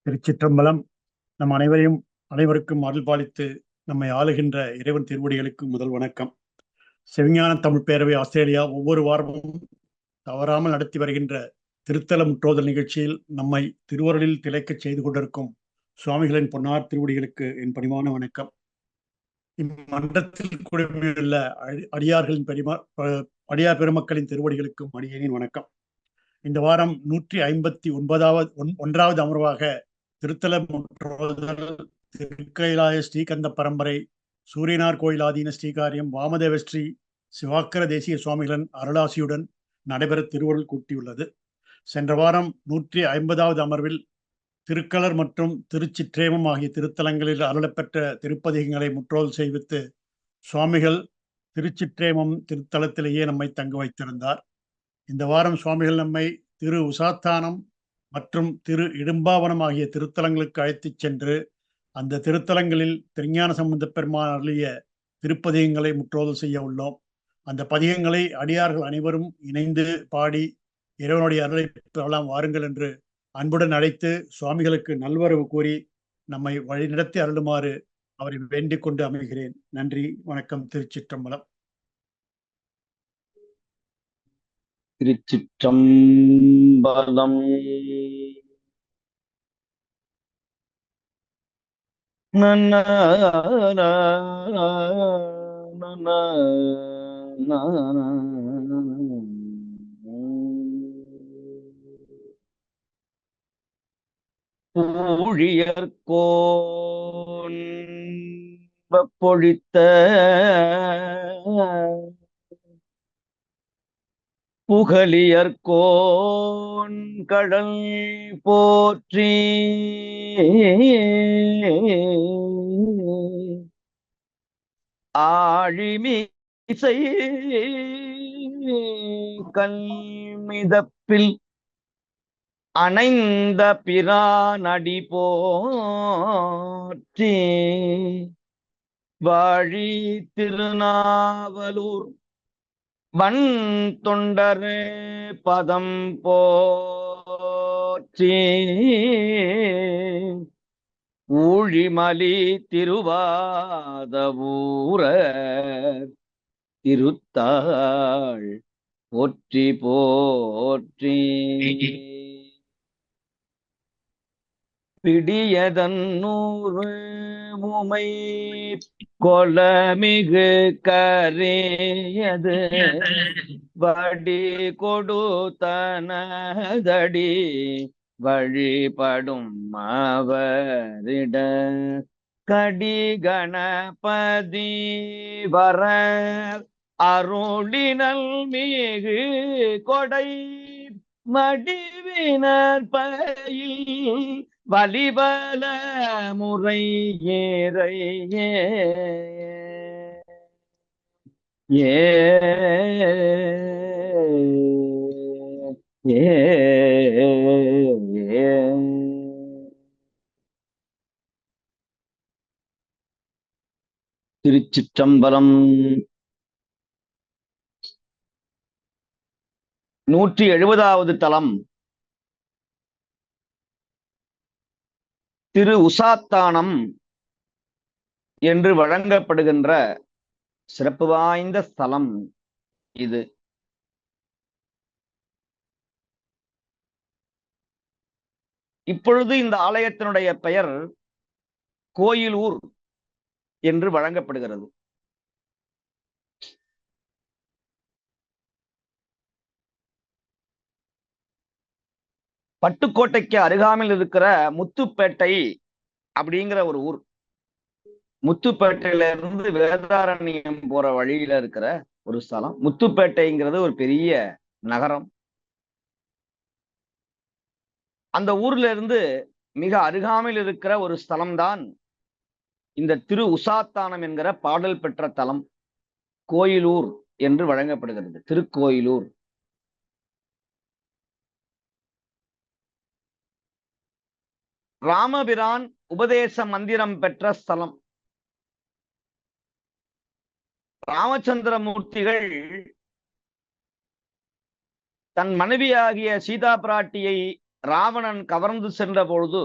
திருச்சிற்றம்பலம். நம் அனைவருக்கும் அருள் பாலித்து நம்மை ஆளுகின்ற இறைவன் திருவடிகளுக்கு முதல் வணக்கம். செவிஞான தமிழ் பேரவை ஆஸ்திரேலியா ஒவ்வொரு வாரமும் தவறாமல் நடத்தி வருகின்ற திருத்தல முற்றோதல் நிகழ்ச்சியில் நம்மை திருவருளில் திளைக்கச் செய்து கொண்டிருக்கும் சுவாமிகளின் பொன்னார் திருவடிகளுக்கு என் பணிவான வணக்கம். இம்மன்றத்தில் குழுமியுள்ள அடியார் பெருமக்களின் திருவடிகளுக்கும் அடியேனின் வணக்கம். இந்த வாரம் 151வது அமர்வாக திருத்தல முற்றோதல் திருக்கைலாய ஸ்ரீகந்த பரம்பரை சூரியனார் கோயில் ஆதீன ஸ்ரீகாரியம் வாமதேவ ஸ்ரீ சிவாக்கர தேசிய சுவாமிகளின் அருளாசியுடன் நடைபெற திருவருள் கூட்டியுள்ளது. சென்ற வாரம் 150வது அமர்வில் திருக்களர் மற்றும் திருச்சிற்றேமம் ஆகிய திருத்தலங்களில் அருளப்பெற்ற திருப்பதிகங்களை முற்றோதல் செய்வித்து சுவாமிகள் திருச்சிற்றேமம் திருத்தலத்திலேயே நம்மை தங்க வைத்திருந்தார். இந்த வாரம் சுவாமிகள் நம்மை திரு உசாத்தானம் மற்றும் திரு இடும்பாவனம் ஆகிய திருத்தலங்களுக்கு அழைத்துச் சென்று அந்த திருத்தலங்களில் திருஞான சம்பந்த பெருமான் அருளிய திருப்பதிகங்களை முற்றோதல் செய்ய உள்ளோம். அந்த பதிகங்களை அடியார்கள் அனைவரும் இணைந்து பாடி இறைவனுடைய அருளை பெறலாம் வாருங்கள் என்று அன்புடன் அழைத்து சுவாமிகளுக்கு நல்வரவு கூறி நம்மை வழிநடத்தி அருளுமாறு அவரை வேண்டிக் கொண்டு அமைகிறேன். நன்றி, வணக்கம். திருச்சிற்றம்பலம். திருச்சிற்றம்பலம். ஊழியர்கோன் பொழித்த புகழியர்கோன் கடல் போற்றி ஆழிமிசை கல்மிதப்பில் அணைந்த பிரானடி போற்றி வாழி திருநாவலூர் வன் தொண்டரே பதம் போற்றி ஊழிமலி திருவாதவூர திருத்தாள் போற்றி போற்றி பிடியதன்னூறு உமை கொலமிகு கரையது வடி கொடுத்தனதடி வழிபடும் அவரிட கடி கணபதி வர அருளினல் மிகு கொடை மடிவினர் பயில் வலிபல முறை ஏறையே திருச்சிற்றம்பலம். 170வது தலம் திரு உசாத்தானம் என்று வழங்கப்படுகின்ற சிறப்பு வாய்ந்த ஸ்தலம் இது. இப்பொழுது இந்த ஆலயத்தினுடைய பெயர் கோயிலூர் என்று வழங்கப்படுகிறது. பட்டுக்கோட்டைக்கு அருகாமையில் இருக்கிற முத்துப்பேட்டை அப்படிங்கிற ஒரு ஊர். முத்துப்பேட்டையில இருந்து வேதாரண்யம் போற வழியில இருக்கிற ஒரு ஸ்தலம். முத்துப்பேட்டைங்கிறது ஒரு பெரிய நகரம். அந்த ஊர்ல இருந்து மிக அருகாமையில் இருக்கிற ஒரு ஸ்தலம்தான் இந்த திரு உசாத்தானம் என்கிற பாடல் பெற்ற தலம் கோயிலூர் என்று வழங்கப்படுகிறது. திருக்கோயிலூர். ராமபிரான் உபதேச மந்திரம் பெற்ற ஸ்தலம். ராமச்சந்திரமூர்த்திகள் தன் மனைவியாகிய சீதா பிராட்டியை ராவணன் கவர்ந்து சென்ற பொழுது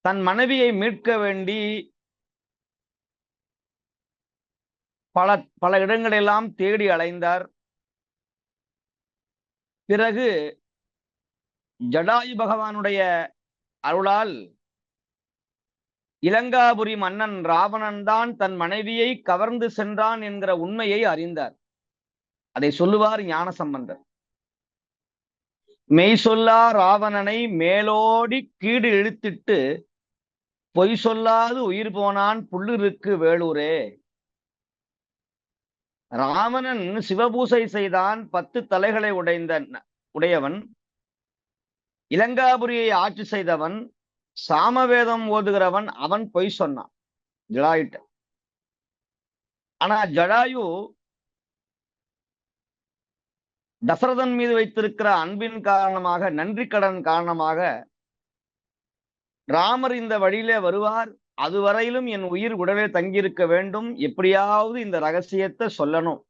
தன் மனைவியை மீட்க வேண்டி பல பல இடங்களெல்லாம் தேடி அலைந்தார். பிறகு ஜடாயு பகவானுடைய அருளால் இலங்காபுரி மன்னன் ராவணன் தான் தன் மனைவியை கவர்ந்து சென்றான் என்கிற உண்மையை அறிந்தார். அதை சொல்லுவார் ஞானசம்பந்தர். மெய் சொல்லா ராவணனை மேலோடி கீடு இழுத்திட்டு பொய் சொல்லாது உயிர் போனான் புள்ளிருக்கு வேளூரே. ராவணன் சிவபூசை செய்தான், 10 தலைகளை உடையவன், இலங்காபுரியை ஆட்சி செய்தவன், சாமவேதம் ஓதுகிறவன். அவன் பொய் சொன்னான் ஜடாயுட்ட. ஆனா ஜடாயு தசரதன் மீது வைத்திருக்கிற அன்பின் காரணமாக, நன்றி கடன் காரணமாக, ராமர் இந்த வழியிலே வருவார், அதுவரையிலும் என் உயிர் உடனே தங்கியிருக்க வேண்டும், எப்படியாவது இந்த ரகசியத்தை சொல்லணும்.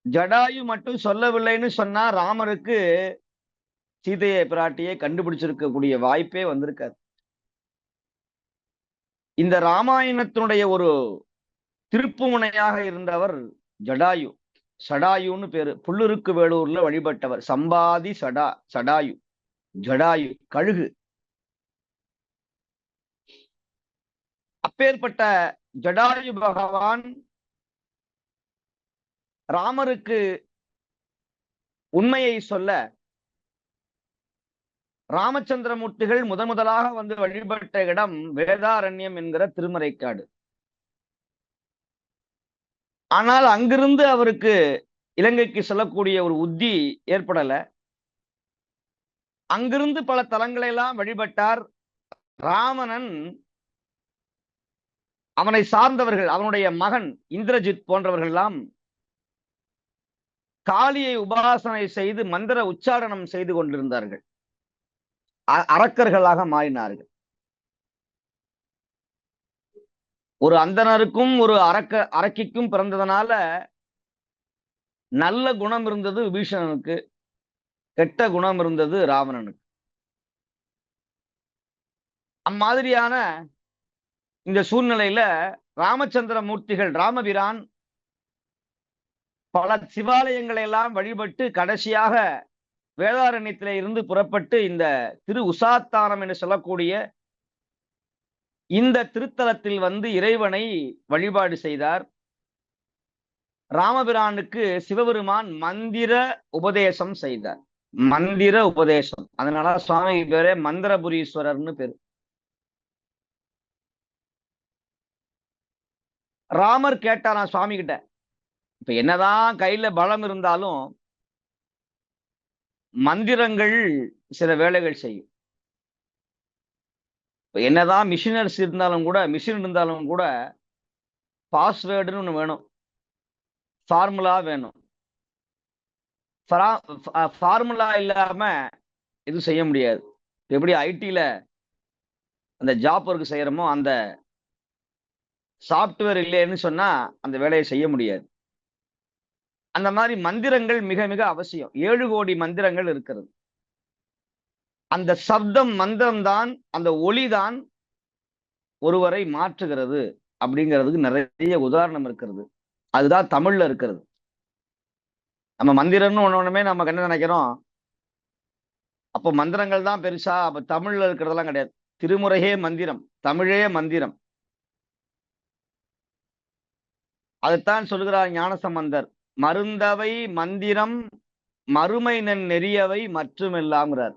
ஜடாயு மட்டும் சொல்லவில்லைன்னு சொன்னா ராமருக்கு சீதையை பிராட்டியை கண்டுபிடிச்சிருக்கக்கூடிய வாய்ப்பே வந்திருக்காது. இந்த ராமாயணத்தினுடைய ஒரு திருப்பு முனையாக இருந்தவர் ஜடாயு. சடாயுன்னு பேரு. புள்ளிருக்கு வேளூர்ல வழிபட்டவர். சம்பாதி சடாயு, ஜடாயு கழுகு. அப்பேற்பட்ட ஜடாயு பகவான் ராமருக்கு உண்மையை சொல்ல ராமச்சந்திரமூர்த்திகள் முதலாக வந்து வழிபட்ட இடம் வேதாரண்யம் என்கிற திருமறைக்காடு. ஆனால் அங்கிருந்து அவருக்கு இலங்கைக்கு செல்லக்கூடிய ஒரு உத்தி ஏற்படல. அங்கிருந்து பல தலங்களை எல்லாம் வழிபட்டார். ராவணன், அவனை சார்ந்தவர்கள், அவனுடைய மகன் இந்திரஜித் போன்றவர்கள் எல்லாம் காளியை உபாசனை செய்து மந்திர உச்சாரணம் செய்து கொண்டிருந்தார்கள். அரக்கர்களாக மாறினார்கள். ஒரு அந்தணருக்கும் ஒரு அரக்கிக்கும் பிறந்ததனால நல்ல குணம் இருந்தது விபீஷணனுக்கு, கெட்ட குணம் இருந்தது ராவணனுக்கு. அம்மாதிரியான இந்த சூழ்நிலையில ராமச்சந்திர மூர்த்திகள், ராமபிரான் பல சிவாலயங்களை எல்லாம் வழிபட்டு கடைசியாக வேதாரண்யத்திலே இருந்து புறப்பட்டு இந்த திரு உசாத்தானம் என்று சொல்லக்கூடிய இந்த திருத்தலத்தில் வந்து இறைவனை வழிபாடு செய்தார். ராமபிரானுக்கு சிவபெருமான் மந்திர உபதேசம் செய்தார். மந்திர உபதேசம். அதனால சுவாமி பேரே மந்திரபுரீஸ்வரர்னு பேரு. ராமர் கேட்டாராம் சுவாமி கிட்ட, இப்ப என்னதான் கையில பலம் இருந்தாலும் மந்திரங்கள் சில வேலைகள் செய்யும். என்னதான் மிஷினர்ஸ் இருந்தாலும் கூட, மிஷின் இருந்தாலும் கூட பாஸ்வேர்டுன்னு ஒண்ணு வேணும், ஃபார்முலா வேணும். ஃபார்முலா இல்லாம எதுவும் செய்ய முடியாது. எப்படி ஐடில அந்த ஜாப் ஒர்க் செய்யறோமோ, அந்த சாப்ட்வேர் இல்லைன்னு சொன்னா அந்த வேலையை செய்ய முடியாது. அந்த மாதிரி மந்திரங்கள் மிக மிக அவசியம். 7 கோடி மந்திரங்கள் இருக்கிறது. அந்த சப்தம், மந்திரம் தான், அந்த ஒளிதான் ஒருவரை மாற்றுகிறது அப்படிங்கிறதுக்கு நிறைய உதாரணம் இருக்கிறது. அதுதான் தமிழ்ல இருக்கிறது. நம்ம மந்திரம்னு ஒண்ணுமே நம்ம என்ன நினைக்கிறோம், அப்போ மந்திரங்கள் தான் பெருசா, அப்ப தமிழ்ல இருக்கிறதெல்லாம் கிடையாது. திருமுறையே மந்திரம், தமிழே மந்திரம். அதைத்தான் சொல்கிறார் ஞானசம்பந்தர். மருந்தவை மந்திரம் மறுமை நெறியவை மற்றுமெல்லாம்ங்கிறார்.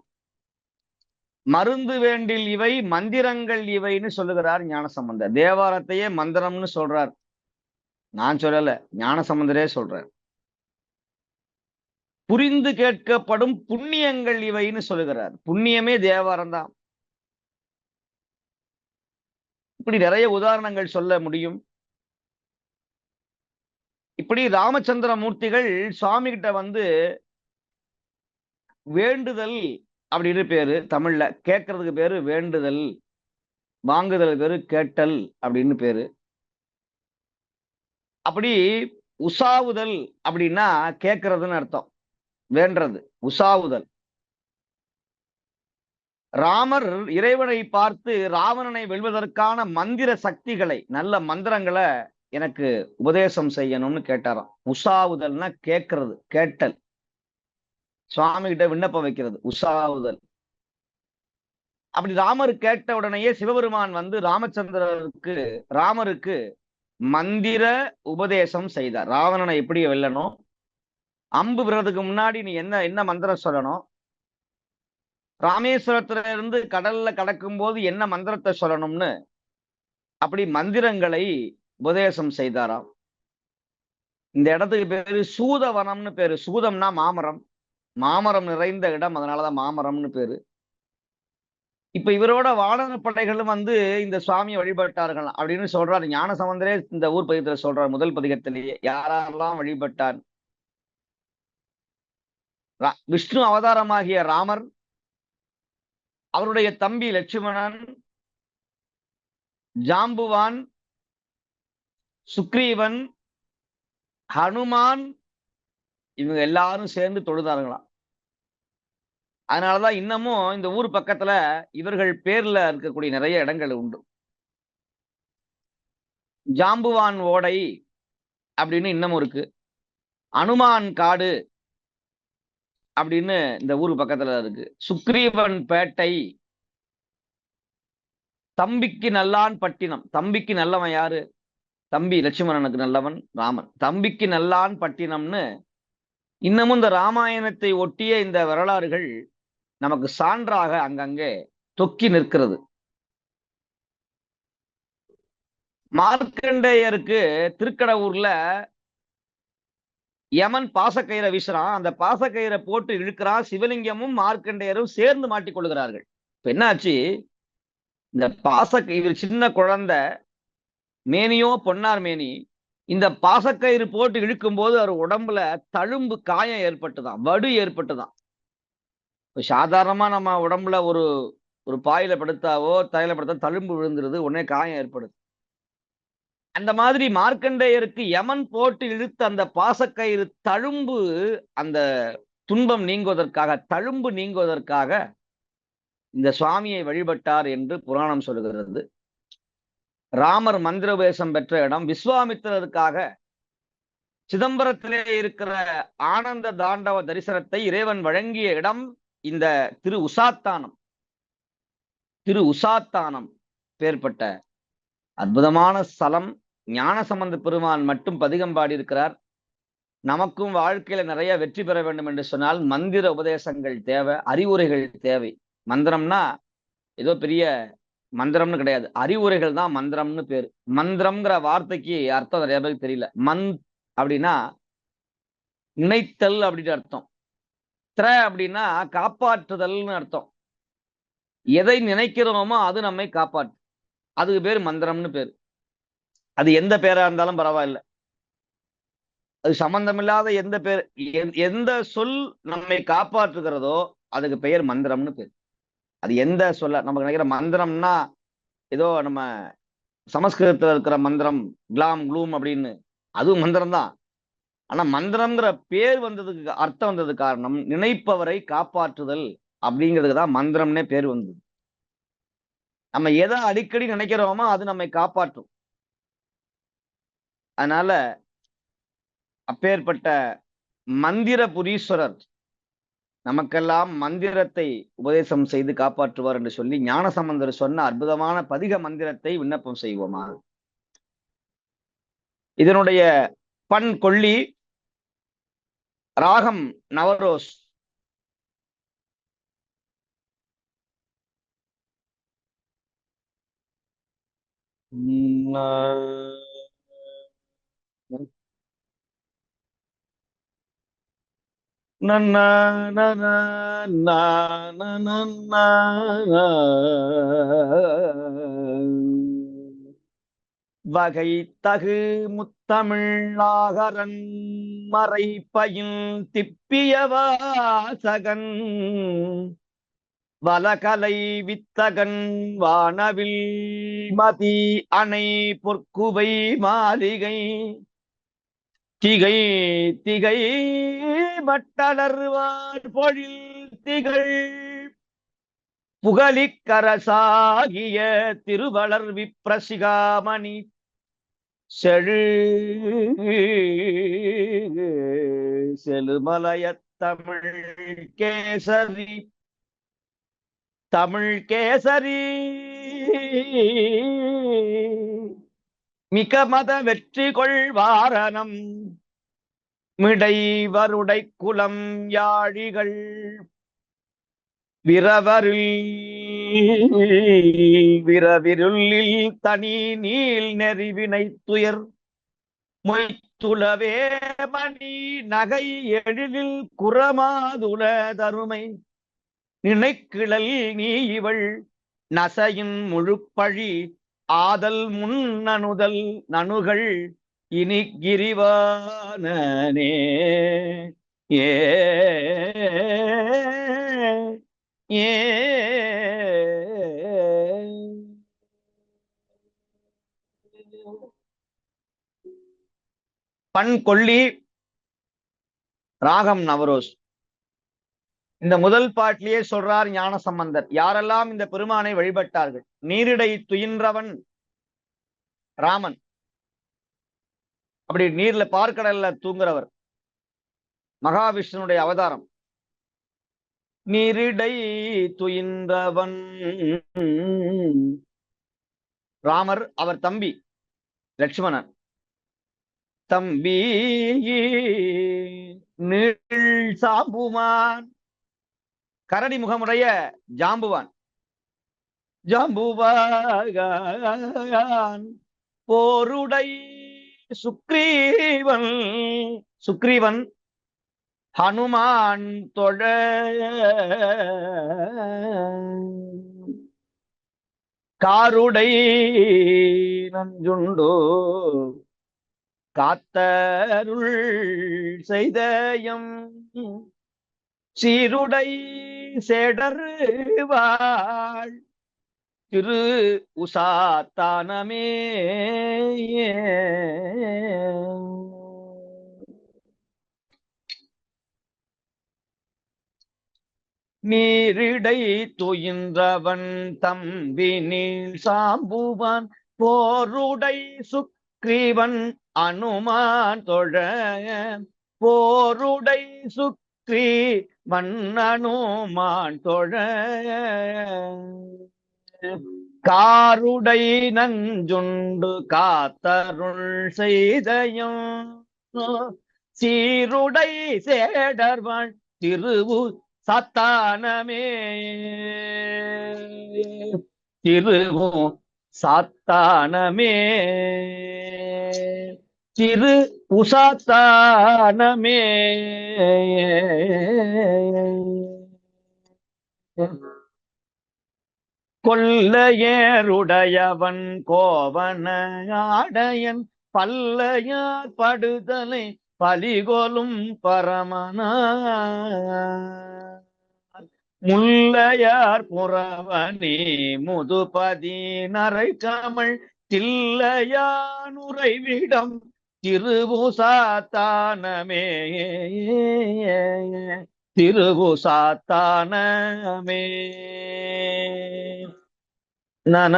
மருந்து வேண்டில் இவை மந்திரங்கள் இவைன்னு சொல்லுகிறார் ஞானசம்பந்தர். தேவாரத்தையே மந்திரம்னு சொல்றார். நான் சொல்லல, ஞானசம்பந்தரே சொல்றார். புரிந்து கேட்கப்படும் புண்ணியங்கள் இவைன்னு சொல்லுகிறார். புண்ணியமே தேவாரம் தான். இப்படி நிறைய உதாரணங்கள் சொல்ல முடியும். இப்படி ராமச்சந்திர மூர்த்திகள் சுவாமி கிட்ட வந்து வேண்டுதல் அப்படின்னு பேரு. தமிழ்ல கேட்கறதுக்கு பேரு வேண்டுதல், வாங்குதல் பேரு கேட்டல் அப்படின்னு பேரு. அப்படி உசாவுதல் அப்படின்னா கேட்கறதுன்னு அர்த்தம், வேண்டது உசாவுதல். ராமர் இறைவனை பார்த்து ராவணனை வெல்வதற்கான மந்திர சக்திகளை, நல்ல மந்திரங்களை எனக்கு உபதேசம் செய்யணும்னு கேட்டாராம். உசாவுதல்னா கேட்கறது, கேட்டல். சுவாமி கிட்ட விண்ணப்பம் வைக்கிறது உசாவுதல். அப்படி ராமர் கேட்ட உடனேயே சிவபெருமான் வந்து ராமருக்கு மந்திர உபதேசம் செய்தார். ராவணனை எப்படி வெல்லணும், அம்பு விடுறதுக்கு முன்னாடி நீ என்ன என்ன மந்திரம் சொல்லணும், ராமேஸ்வரத்துல இருந்து கடல்ல கடக்கும் போது என்ன மந்திரத்தை சொல்லணும்னு அப்படி மந்திரங்களை உபதேசம் செய்தாராம். இந்த இடத்துக்கு பேரு சூதவனம்னு பேரு. சூதம்னா மாமரம், மாமரம் நிறைந்த இடம், அதனாலதான் மாமரம்னு பேரு. இப்ப இவரோட வானர படைகளும் வந்து இந்த சுவாமியை வழிபட்டார்கள் அப்படின்னு சொல்றாரு ஞானசம்பந்தரே. இந்த ஊர் பதிகத்துல சொல்றார், முதல் பதிகத்திலேயே யாரெல்லாம் வழிபட்டார். விஷ்ணு அவதாரமாகிய ராமர், அவருடைய தம்பி லட்சுமணன், ஜாம்புவான், சுக்ரீவன், ஹனுமான், இவங்க எல்லாரும் சேர்ந்து தொழுதார்களாம். அதனாலதான் இன்னமும் இந்த ஊர் பக்கத்துல இவர்கள் பேர்ல இருக்கக்கூடிய நிறைய இடங்கள் உண்டு. ஜாம்புவான் ஓடை அப்படின்னு இன்னமும் இருக்கு. அனுமான் காடு அப்படின்னு இந்த ஊர் பக்கத்துல இருக்கு. சுக்ரீவன் பேட்டை, தம்பிக்கு நல்லான் பட்டினம். தம்பிக்கு நல்லவன் யாரு? தம்பி லட்சுமணனுக்கு நல்லவன் ராமன். தம்பிக்கு நல்லான் பட்டினம்னு இன்னமும் இந்த ராமாயணத்தை ஒட்டிய இந்த வரலாறுகள் நமக்கு சான்றாக அங்கங்கே தொக்கி நிற்கிறது. மார்க்கண்டேயருக்கு திருக்கடவுர்ல யமன் பாசக்கயிறை வீசுறான். அந்த பாசக்கயிறை போட்டு இழுக்கிறான். சிவலிங்கமும் மார்க்கண்டேயரும் சேர்ந்து மாட்டிக்கொள்கிறார்கள். இப்ப என்னாச்சு, இந்த இவர் சின்ன குழந்தை, மேனியோ பொன்னார் மேனி. இந்த பாசக்கயிறு போட்டு இழுக்கும் போது அவர் உடம்புல தழும்பு காயம் ஏற்பட்டுதான், வடு ஏற்பட்டுதான். இப்ப சாதாரணமா நம்ம உடம்புல ஒரு பாயில படுத்தாவோ தலையில படுத்தா தழும்பு விழுந்துருது, உடனே காயம் ஏற்படுது. அந்த மாதிரி மார்க்கண்டேயருக்கு யமன் போட்டு இழுத்த அந்த பாசக்கயிறு தழும்பு, அந்த துன்பம் நீங்குவதற்காக, தழும்பு நீங்குவதற்காக இந்த சுவாமியை வழிபட்டார் என்று புராணம் சொல்லுகிறது. ராமர் மந்திரோபதேசம் பெற்ற இடம். விஸ்வாமித்திரருக்காக சிதம்பரத்திலே இருக்கிற ஆனந்த தாண்டவ தரிசனத்தை இறைவன் வழங்கிய இடம் இந்த திரு உசாத்தானம். திரு உசாத்தானம் பேர்பட்ட அற்புதமான ஸ்தலம். ஞானசம்பந்த பெருமான் மட்டும் பதிகம் பாடியிருக்கிறார். நமக்கும் வாழ்க்கையில நிறைய வெற்றி பெற வேண்டும் என்று சொன்னால் மந்திர உபதேசங்கள் தேவை, அறிவுரைகள் தேவை. மந்திரம்னா ஏதோ பெரிய மந்திரம்னு கிடையாது, அறிவுரைகள் தான் மந்திரம்னு பேரு. மந்திரம்ங்கிற வார்த்தைக்கு அர்த்தம் நிறைய பேருக்கு தெரியல. அப்படின்னா நினைத்தல் அப்படின்னு அர்த்தம். அப்படின்னா காப்பாற்றுதல்னு அர்த்தம். எதை நினைக்கிறோமோ அது நம்மை காப்பாற்று, அதுக்கு பேர் மந்திரம்னு பேரு. அது எந்த பேரா இருந்தாலும் பரவாயில்ல, அது சம்பந்தமில்லாத எந்த பேர், எந்த சொல் நம்மை காப்பாற்றுகிறதோ அதுக்கு பெயர் மந்திரம்னு பேர். அது எந்த சொல்ல நமக்கு நினைக்கிற மந்திரம்னா ஏதோ நம்ம சமஸ்கிருதத்துல இருக்கிற மந்திரம் கிளாம் க்ளூம் அப்படின்னு, அதுவும் மந்திரம் தான். ஆனா மந்திரம்ங்கிற பேர் வந்ததுக்கு அர்த்தம் வந்தது காரணம் நினைப்பவரை காப்பாற்றுதல் அப்படிங்கிறதுக்கு தான் மந்திரம்னே பேர் வந்தது. நம்ம எதை அடிக்கடி நினைக்கிறோமோ அது நம்மை காப்பாற்றும். அதனால அப்பேற்பட்ட மந்திர புரீஸ்வரர் நமக்கெல்லாம் மந்திரத்தை உபதேசம் செய்து காப்பாற்றுவார் என்று சொல்லி ஞானசம்பந்தர் சொன்ன அற்புதமான பதிக மந்திரத்தை விண்ணப்பம் செய்வோமா. இதனுடைய பண் கொள்ளி, ராகம் நவரோஸ். வகை தகு முத்தமிழாகரன் மறைப்பையில் திப்பிய வாசகன் வலகலை வித்தகன் வானவில் மதி அணை பொற்குவை மாளிகை திகை திகை மட்டலர்வார் பொழில் திகழ் புகழிக்கரசாகிய திருவளர் விப்ரசிகாமணி செழுமலையத் தமிழ் கேசரி மிக மத வெற்றி கொள்வாரணம் மிடைவருடை குலம் யாழிகள் விரவிருளில் தனி நீல் நெறிவினை துயர் மொய்த்துளவே மணி நகை எழிலில் குறமாதுல தருமை நினைக்கிழல் நீ இவள் நசையின் முழுப்பழி ஆதல் முன்னணுதல் நணுகள் இனி கிரிவானே ஏ ஏ பண் கொல்லி, ராகம் நவரோஸ். இந்த முதல் பாட்டிலேயே சொல்றார் ஞான சம்பந்தர், யாரெல்லாம் இந்த பெருமானை வழிபட்டார்கள். நீரிடை துயின்றவன் ராமன், அப்படி நீர்ல பார்க்கடல்ல தூங்குறவர் மகாவிஷ்ணுடைய அவதாரம். நீரிடை துயின்றவன் ராமர், அவர் தம்பி லட்சுமணன். தம்பி நீள் சாம்புமான், கரடி முகமுடைய ஜாம்புவான். ஜாம்புவான் போருடை சுக்ரீவன், சுக்ரீவன் ஹனுமான் தொழ காருடை நஞ்சுண்டோ காத்தருள் செய்தயம் சீருடை சேடர்வாள் திரு உசாத்தானமே. நீரிடை துயின்றவன் தம்பி நீள் சாம்புவான் போருடை சுக்ரீவன் அனுமான் தொழ போருடை சுக்ரீ மன்னனுமான் தொழ காருடை நஞ்சுண்டு காத்தருள் செய்தயம் சீருடை சேடர்வாள் திருவு சாத்தானமே. திருவு சாத்தானமே, திரு உசாத்தானமே. கொல்லையருடையவன் கோவன ஆடையன் பல்லையார் படுதலை பலிகொலும் பரமனா முல்லையார் புறவனே முதுபதி நரை கமழ் தில்லையானுறைவிடம் திருவுசாத்தானமே. திருவுசாத்தானமே. நன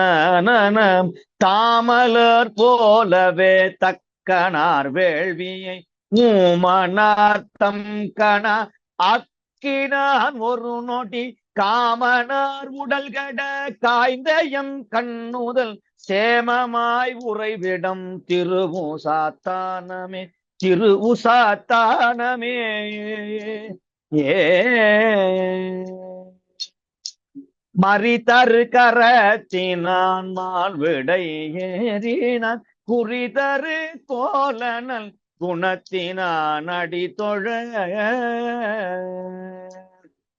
தாமலர் போலவே தக்கனார் வேள்வியை மூமனார்த்தம் கண ஆக்கினான் ஒரு நோட்டி காமனார் உடல் கட காய்ந்தயம் கண்ணுதல் சேமமாய் உறைவிடம் திருவுசாத்தானமே. திருவுசாத்தானமே. ஏ மறிதரு கரத்தினான் மால்விடை ஏறினான் குறிதரு கோலனல் குணத்தினான் அடி தொழ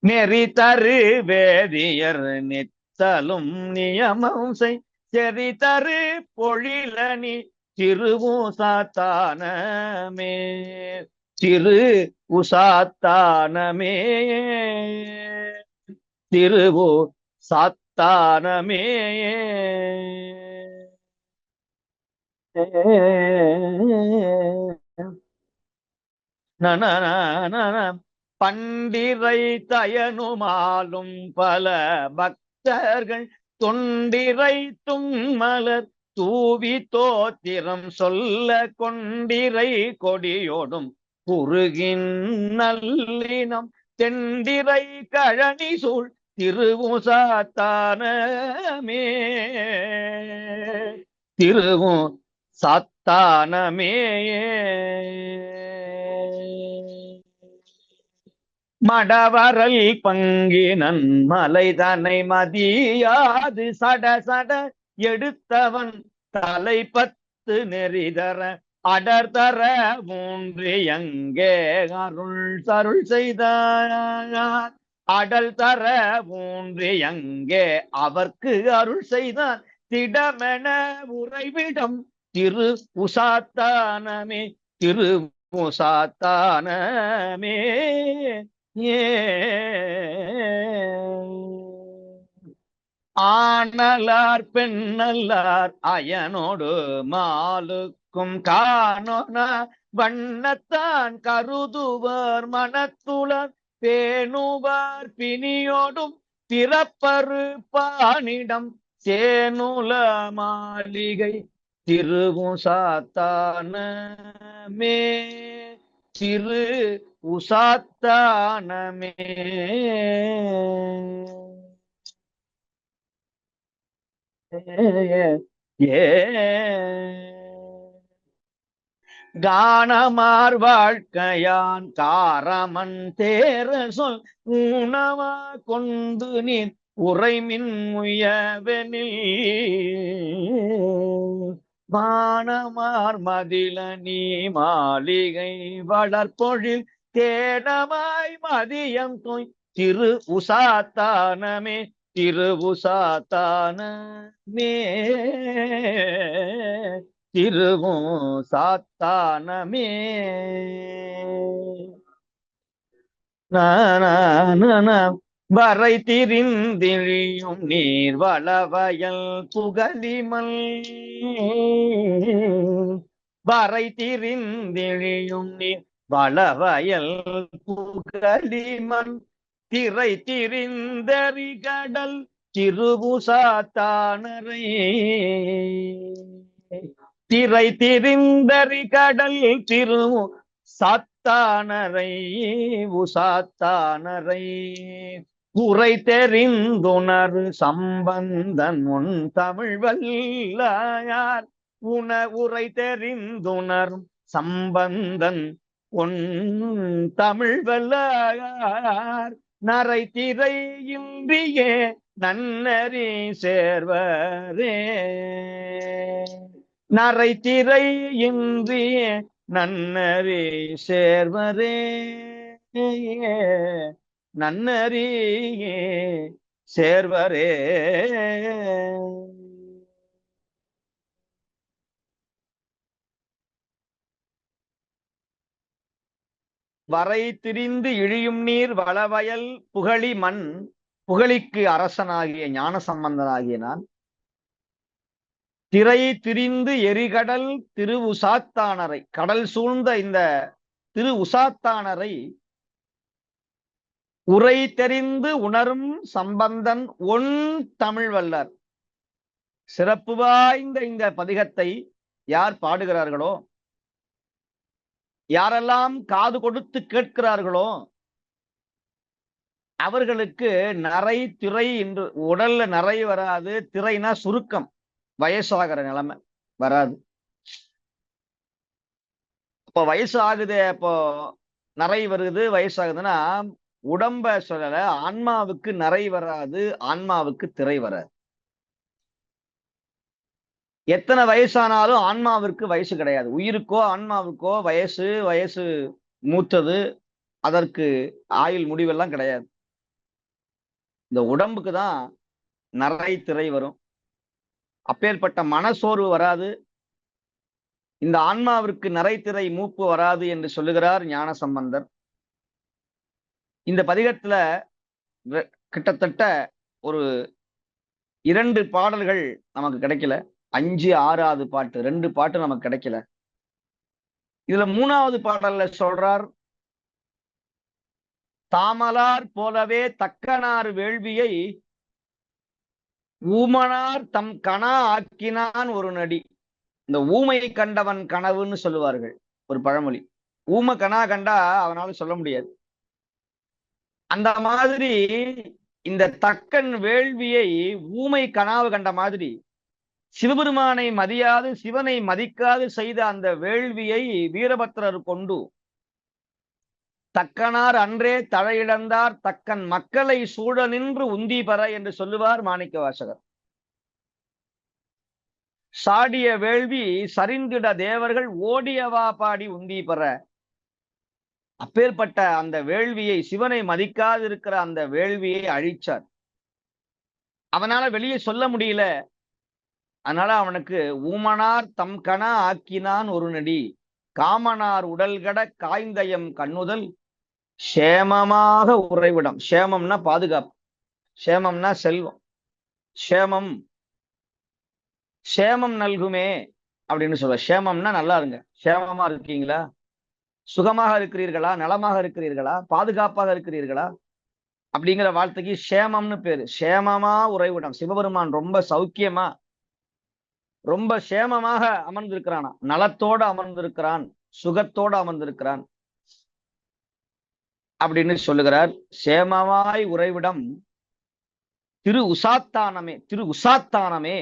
நெறிதரு வேதியர் நித்தலும் நியமம் செய் செறிதரு பொழிலனி திருவுசாத்தானமே. திரு உசாத்தானமே. திருவு சாத்தானமே. பண்டிரை தயனுமாலும் பல பக்தர்கள் தொண்டிரைத்தும் மலர் தூவி தோத்திரம் சொல்ல கொண்டிரை கொடியோடும் குறுகின் நல்லினம் தெண்டிரை கழனி சூழ் திருவுசாத்தானமே திருவும் சாத்தானமே மடவரல் பங்கினன் மலைதனை மதியாது சட சட எடுத்தவன் தலை பத்து நெறிதர அடர்தர மூன்றி அங்கே அருள் செய்தார் அடல் தர மூன்றி அங்கே அவர்க்கு அருள் செய்தான் திடமென உறைவிடம் திரு உசாத்தானமே திரு உசாத்தானமே ஆனலார் பெண்ணல்லார் அயனோடு மாலுக்கும் காணோன வண்ணத்தான் கருதுவர் மனத்துளர் பேணுவார் பிணியோடும் பிறப்பரு பானிடம் சேனுல மாளிகை திருவுசாத்தானமே திரு உசாத்தானமே காணமார் வாழ்க்கையான் காரமன் தேர சொல் ஊனவா கொண்டு நீர் உரைமின் முயவெனில் மானமார் மதில நீ மாளிகை வளர்பொழில் தேடமாய் மதியம் தோய் திரு உசாத்தானமே திரு உசாத்தானமே திருவும் சாத்தானமே வரை திரிந்திழியும் நீர் வளவயல் புகலிமல் வரை திரிந்திழியும் நீர் வளவயல் புகலிமன் திரை திரிந்தறி கடல் திருவுசாத்தானரை திரை திரிந்தறி கடல் திரு சாத்தானரை உசாத்தானரை உரை தெரிந்துணர் சம்பந்தன் உன் தமிழ் வல்லார் உரை தெரிந்துணர் சம்பந்தன் உன் தமிழ் வல்லார் நரை திரை இன்றியே நன்னறி சேர்வரே நரை திரை இன்றியே நன்னறி சேர்வரே நன்னறி சேர்வரே வரை திரிந்து இழியும் நீர் வளவயல் புகழி மண் புகழிக்கு அரசனாகிய ஞான சம்பந்தனாகிய நான் திரை திரிந்து எரிகடல் திரு உசாத்தானரை கடல் சூழ்ந்த இந்த திரு உசாத்தானரை உரை தெரிந்து உணரும் சம்பந்தன் ஒன் தமிழ் வல்லர் சிறப்பு வாய்ந்த இந்த பதிகத்தை யார் பாடுகிறார்களோ யாரெல்லாம் காது கொடுத்து கேட்கிறார்களோ அவர்களுக்கு நரை திரை என்று உடல்ல நரை வராது திரைனா சுருக்கம் வயசாகிற நிலைமை வராது இப்போ வயசு ஆகுது இப்போ நரை வருது வயசாகுதுன்னா உடம்ப சொல்லல ஆன்மாவுக்கு நரை வராது ஆன்மாவுக்கு திரை வராது எத்தனை வயசானாலும் ஆன்மாவிற்கு வயசு கிடையாது உயிருக்கோ ஆன்மாவுக்கோ வயசு வயசு மூத்தது அதற்கு ஆயுள் முடிவெல்லாம் கிடையாது இந்த உடம்புக்கு தான் நரை திரை வரும் அப்பேற்பட்ட மனசோர்வு வராது இந்த ஆன்மாவிற்கு நரை திரை மூப்பு வராது என்று சொல்லுகிறார் ஞான சம்பந்தர் இந்த பதிகத்துல கிட்டத்தட்ட ஒரு 2 பாடல்கள் நமக்கு கிடைக்கல 5, 6வது பாட்டு 2 பாட்டு நமக்கு கிடைக்கல இதுல 3வது பாடல்ல சொல்றார் தாமலார் போலவே தக்கனார் வேள்வியை ஊமனார் தம் கணா ஆக்கினான் ஒரு நடி. இந்த ஊமை கண்டவன் கனவுன்னு சொல்லுவார்கள் ஒரு பழமொழி. ஊமை கனா கண்டா அவனால சொல்ல முடியாது. அந்த மாதிரி இந்த தக்கன் வேள்வியை ஊமை கனாவு கண்ட மாதிரி சிவபெருமானை மதியாது சிவனை மதிக்காது செய்த அந்த வேள்வியை வீரபத்திரர் கொண்டு தக்கனார் அன்றே தழையிழந்தார் தக்கன் மக்களை சூழ நின்று உந்தி பெற என்று சொல்லுவார் மாணிக்க வாசகர். சாடிய வேள்வி சரிந்திட தேவர்கள் ஓடியவா பாடி உந்தி பெற. அப்பேற்பட்ட அந்த வேள்வியை, சிவனை மதிக்காது இருக்கிற அந்த வேள்வியை அழிச்சார். அவனால வெளியே சொல்ல முடியல. அதனால அவனுக்கு ஊமனார் தம் கண ஆக்கினான் ஒரு நடி. காமனார் உடல்கட காய்ந்தயம் கண்ணுதல் சேமமாக உறைவிடம். சேமம்னா பாதுகாப்பு, சேமம்னா செல்வம், சேமம் சேமம் நல்குமே அப்படின்னு சொல்ல. சேமம்னா நல்லா இருங்க, சேமமா இருக்கீங்களா, சுகமாக இருக்கிறீர்களா, நலமாக இருக்கிறீர்களா, பாதுகாப்பாக இருக்கிறீர்களா அப்படிங்கிற வார்த்தைக்கு சேமம்னு பேரு. சேமமா உறைவிடம். சிவபெருமான் ரொம்ப சௌக்கியமா ரொம்ப சேமமாக அமர்ந்திருக்கிறானா, நலத்தோடு அமர்ந்திருக்கிறான், சுகத்தோடு அமர்ந்திருக்கிறான் அப்படின்னு சொல்லுகிறார். சேமமாய் உறைவிடம் திரு உசாத்தானமே, திரு உசாத்தானமே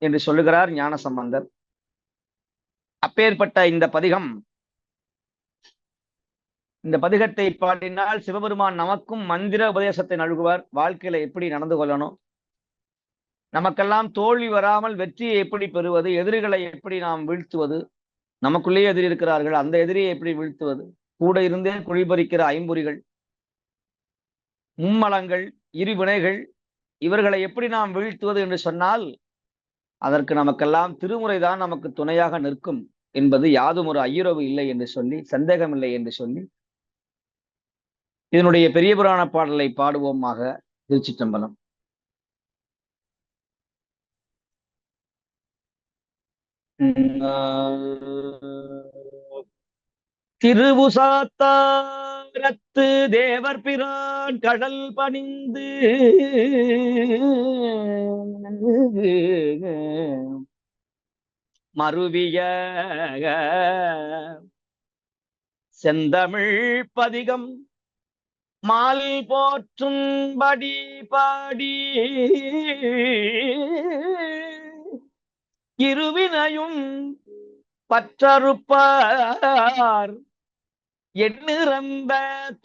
என்று சொல்லுகிறார் ஞானசம்பந்தர். அப்பேற்பட்ட இந்த பதிகம், இந்த பதிகத்தை பாடினால் சிவபெருமான் நமக்கும் மந்திர உபதேசத்தை நல்குவார். வாழ்க்கையில எப்படி நடந்து கொள்ளணும், நமக்கெல்லாம் தோல்வி வராமல் வெற்றியை எப்படி பெறுவது, எதிரிகளை எப்படி நாம் வீழ்த்துவது, நமக்குள்ளேயே எதிரி இருக்கிறார்கள், அந்த எதிரியை எப்படி வீழ்த்துவது, கூட இருந்தே குழிபறிக்கிற ஐம்பொறிகள், மும்மலங்கள், இருவினைகள், இவர்களை எப்படி நாம் வீழ்த்துவது என்று சொன்னால் அதற்கு நமக்கெல்லாம் திருமுறைதான் நமக்கு துணையாக நிற்கும் என்பது யாதும் ஒரு ஐயுறவு இல்லை என்று சொல்லி, சந்தேகம் இல்லை என்று சொல்லி இதனுடைய பெரிய புராண பாடலை பாடுவோமாக. திருச்சிற்றம்பலம். திருவுசாத்தாரத்து தேவர் பிரான் கடல் பணிந்து மருவிய செந்தமிழ் பதிகம் மால் போற்றும்படி பாடி இருவினையும் பற்றறுப்பார் எண்ணிறந்த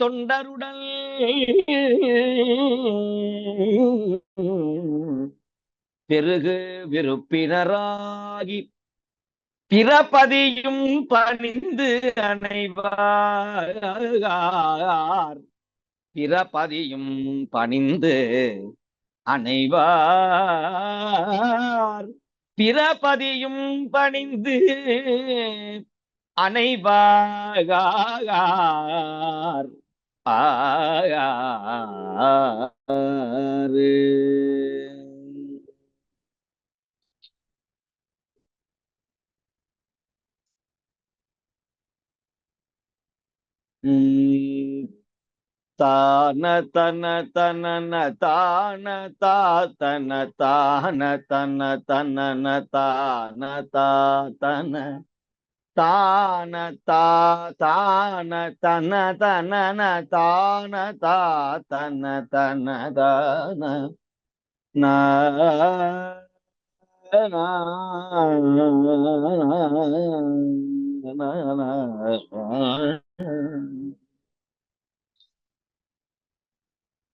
தொண்டருடல் பெருகு விருப்பினராகி பிறபதியும் பணிந்து அணைவார். பிறபதியும் பணிந்து அணைவார். பிறபதியும் பணிந்து அணைவார். தான தன தனன தான தான தான தன தனன தான தான தான தான தன தனன தான தான தன தான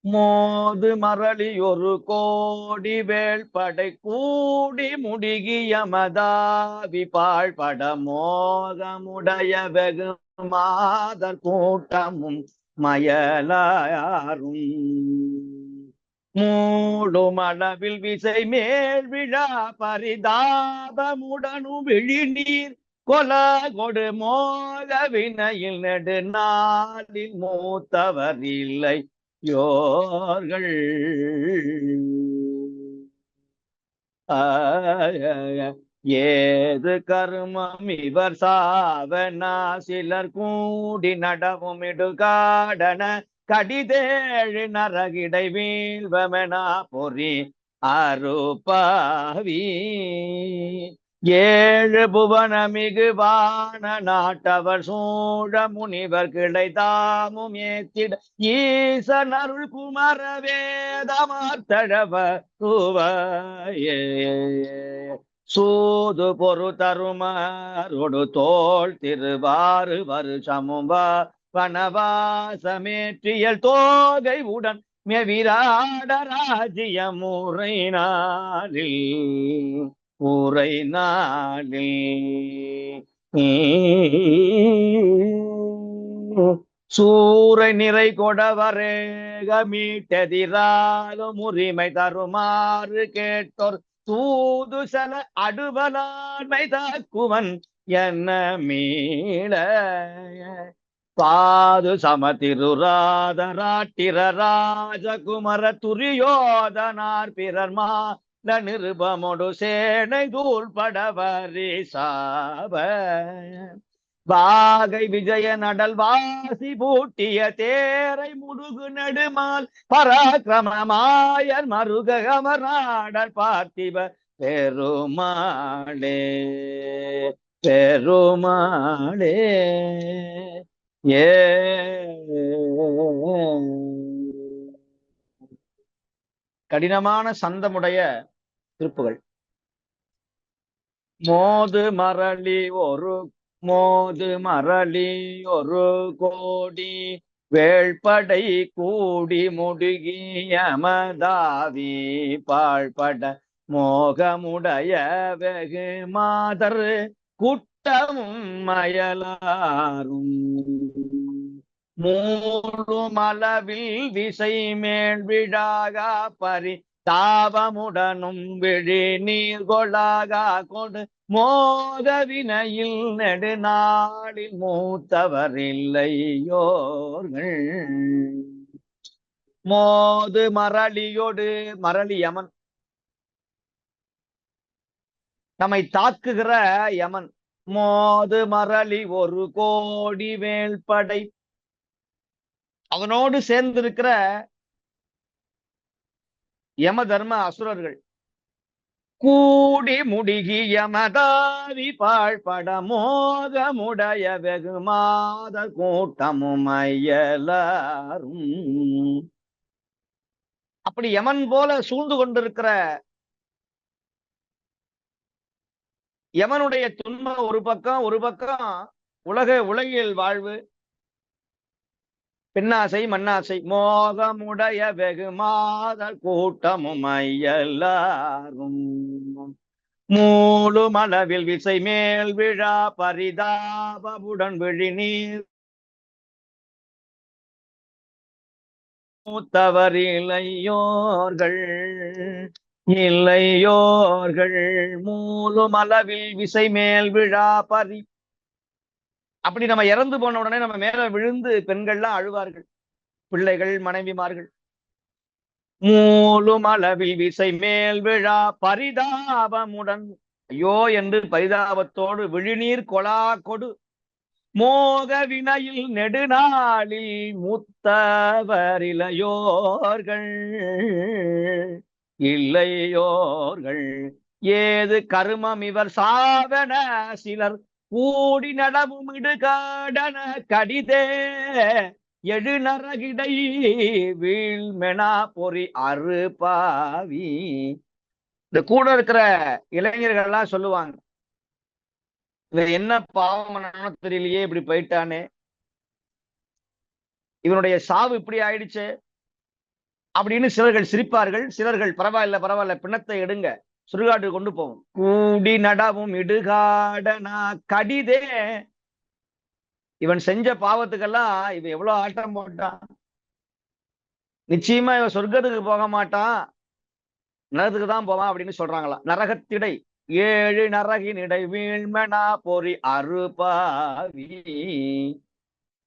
மோது மரளி ஒரு கோடி வேள்படை கூடி முடுகிய மதாவி பாழ்பட மோகமுடைய வெகு மாதர் கூட்டமும் மயலாரும் மூடுமளவில் விசை மேல் விழா பரிதாபமுடனும் விழிநீர் கொல கொடு மோக வினையில் நெடு நாளில் மூத்தவர் இல்லை யோர்கள். ஏது கர்மம் இவர் சாவனா சிலர் கூடி நடவும் இடுகாடன கடிதேழு நரகிடை வீழ்வமெனா பொறி அருப்பாவி ஏழு புவன மிகுவான நாட்டவர் சூழ முனிவர் கிடைத்தாமும் ஏத்திட ஈசன் அருள் குமர வேதமார்த்தழவ சூது பொறு தருமரோடு தோல் திருவாறு வருஷமும் வனவாசமேற்றியல் தோகை உடன் விராட ராஜ்ய முறை நாளில் சூரை நிறை கொடவரேக மீட்டெதிராலும் உரிமை தருமாறு கேட்டோர் தூது செல அடுவலாண்மை தாக்குவன் என்ன மீள பாது சமதிருராதராட்டிர ராஜகுமர துரியோதனார் பிறர் மால நிருபமொடு சேனை தூள் படவரி சாப வாகை விஜய நடல் வாசி பூட்டிய தேரை முடுகு நெடுமால் பராக்கிரமமாயர் மருக அமராடர் பார்த்திப பெருமாளே பெருமாளே ஏ கடினமான சந்தமுடைய திருப்புகள். மோது மரளி ஒரு கோடி வேள்படை கூடி முடுகியமதாவி பாழ்பட மோகமுடைய வெகு மாதர் குட்டமும் மயலாரும் மூழுமளவில் விசை மேல் விழாக பரி தாபமுடனும் விழி நீர் கொள்ளாக கொடு மோத வினையில் நெடுநாளில் மூத்தவர் இல்லையோர்கள். மோது மரளியோடு மரளி யமன், நம்மை தாக்குகிற யமன். மோது மரளி ஒரு கோடி வேள்படை, அவனோடு சேர்ந்திருக்கிற யம தர்ம அசுரர்கள் கூடி முடுகி யமதாவி பாழ்பட மோகமுடைய வெகுமாத கூட்டமும் ஐயலாரும். அப்படி யமன் போல சூழ்ந்து கொண்டிருக்கிற யமனுடைய துன்பம் ஒரு பக்கம் உலகில் வாழ்வு, பெண்ணாசை மண்ணாசை மோகமுடைய வெகுமாத கூட்டமும் ஐயலாரும். மூழுமளவில் விசை மேல் விழா பரிதாபமுடன் விழி நீர் மூத்தவர் இல்லையோர்கள் மூழுமளவில் விசை மேல் விழா பரி. அப்படி நம்ம இறந்து போன உடனே நம்ம மேல விழுந்து பெண்கள்லாம் அழுவார்கள், பிள்ளைகள் மனைவிமார்கள். மூழுமளவில் விசை மேல் விழா பரிதாபமுடன், ஐயோ என்று பரிதாபத்தோடு விழிநீர் கொலா கொடு மோக வினையில் நெடுநாளில் மூத்தவர் இல்லையோர்கள் ஏது கருமம் இவர் சாவன சிலர் கூடி நடவும் இடுகாடன கடிதே எழுநரகிடை வீழ்மெனா பொறி அறுபாவி. இந்த கூட இருக்கிற இளைஞர்கள் எல்லாம் சொல்லுவாங்க, இவன் என்ன பாவம் தெரியலையே, இப்படி போயிட்டானே, இவனுடைய சாவு இப்படி ஆயிடுச்சு அப்படின்னு சிலர்கள் சிரிப்பார்கள். சிலர்கள் பரவாயில்ல பிணத்தை எடுங்க, சுடுகாட்டு கொண்டு போவோம். கூடி நடவும் இடுகாடனா கடிதே, இவன் செஞ்ச பாவத்துக்கெல்லாம் இவன் எவ்வளவு ஆட்டம் போட்டான், நிச்சயமா இவன் சொர்க்கத்துக்கு போக மாட்டான், நரகத்துக்கு தான் போவான் அப்படின்னு சொல்றாங்களாம். நரகத்திடை ஏழு நரகினிடை வீழ்மனா பொறி அறுபாவி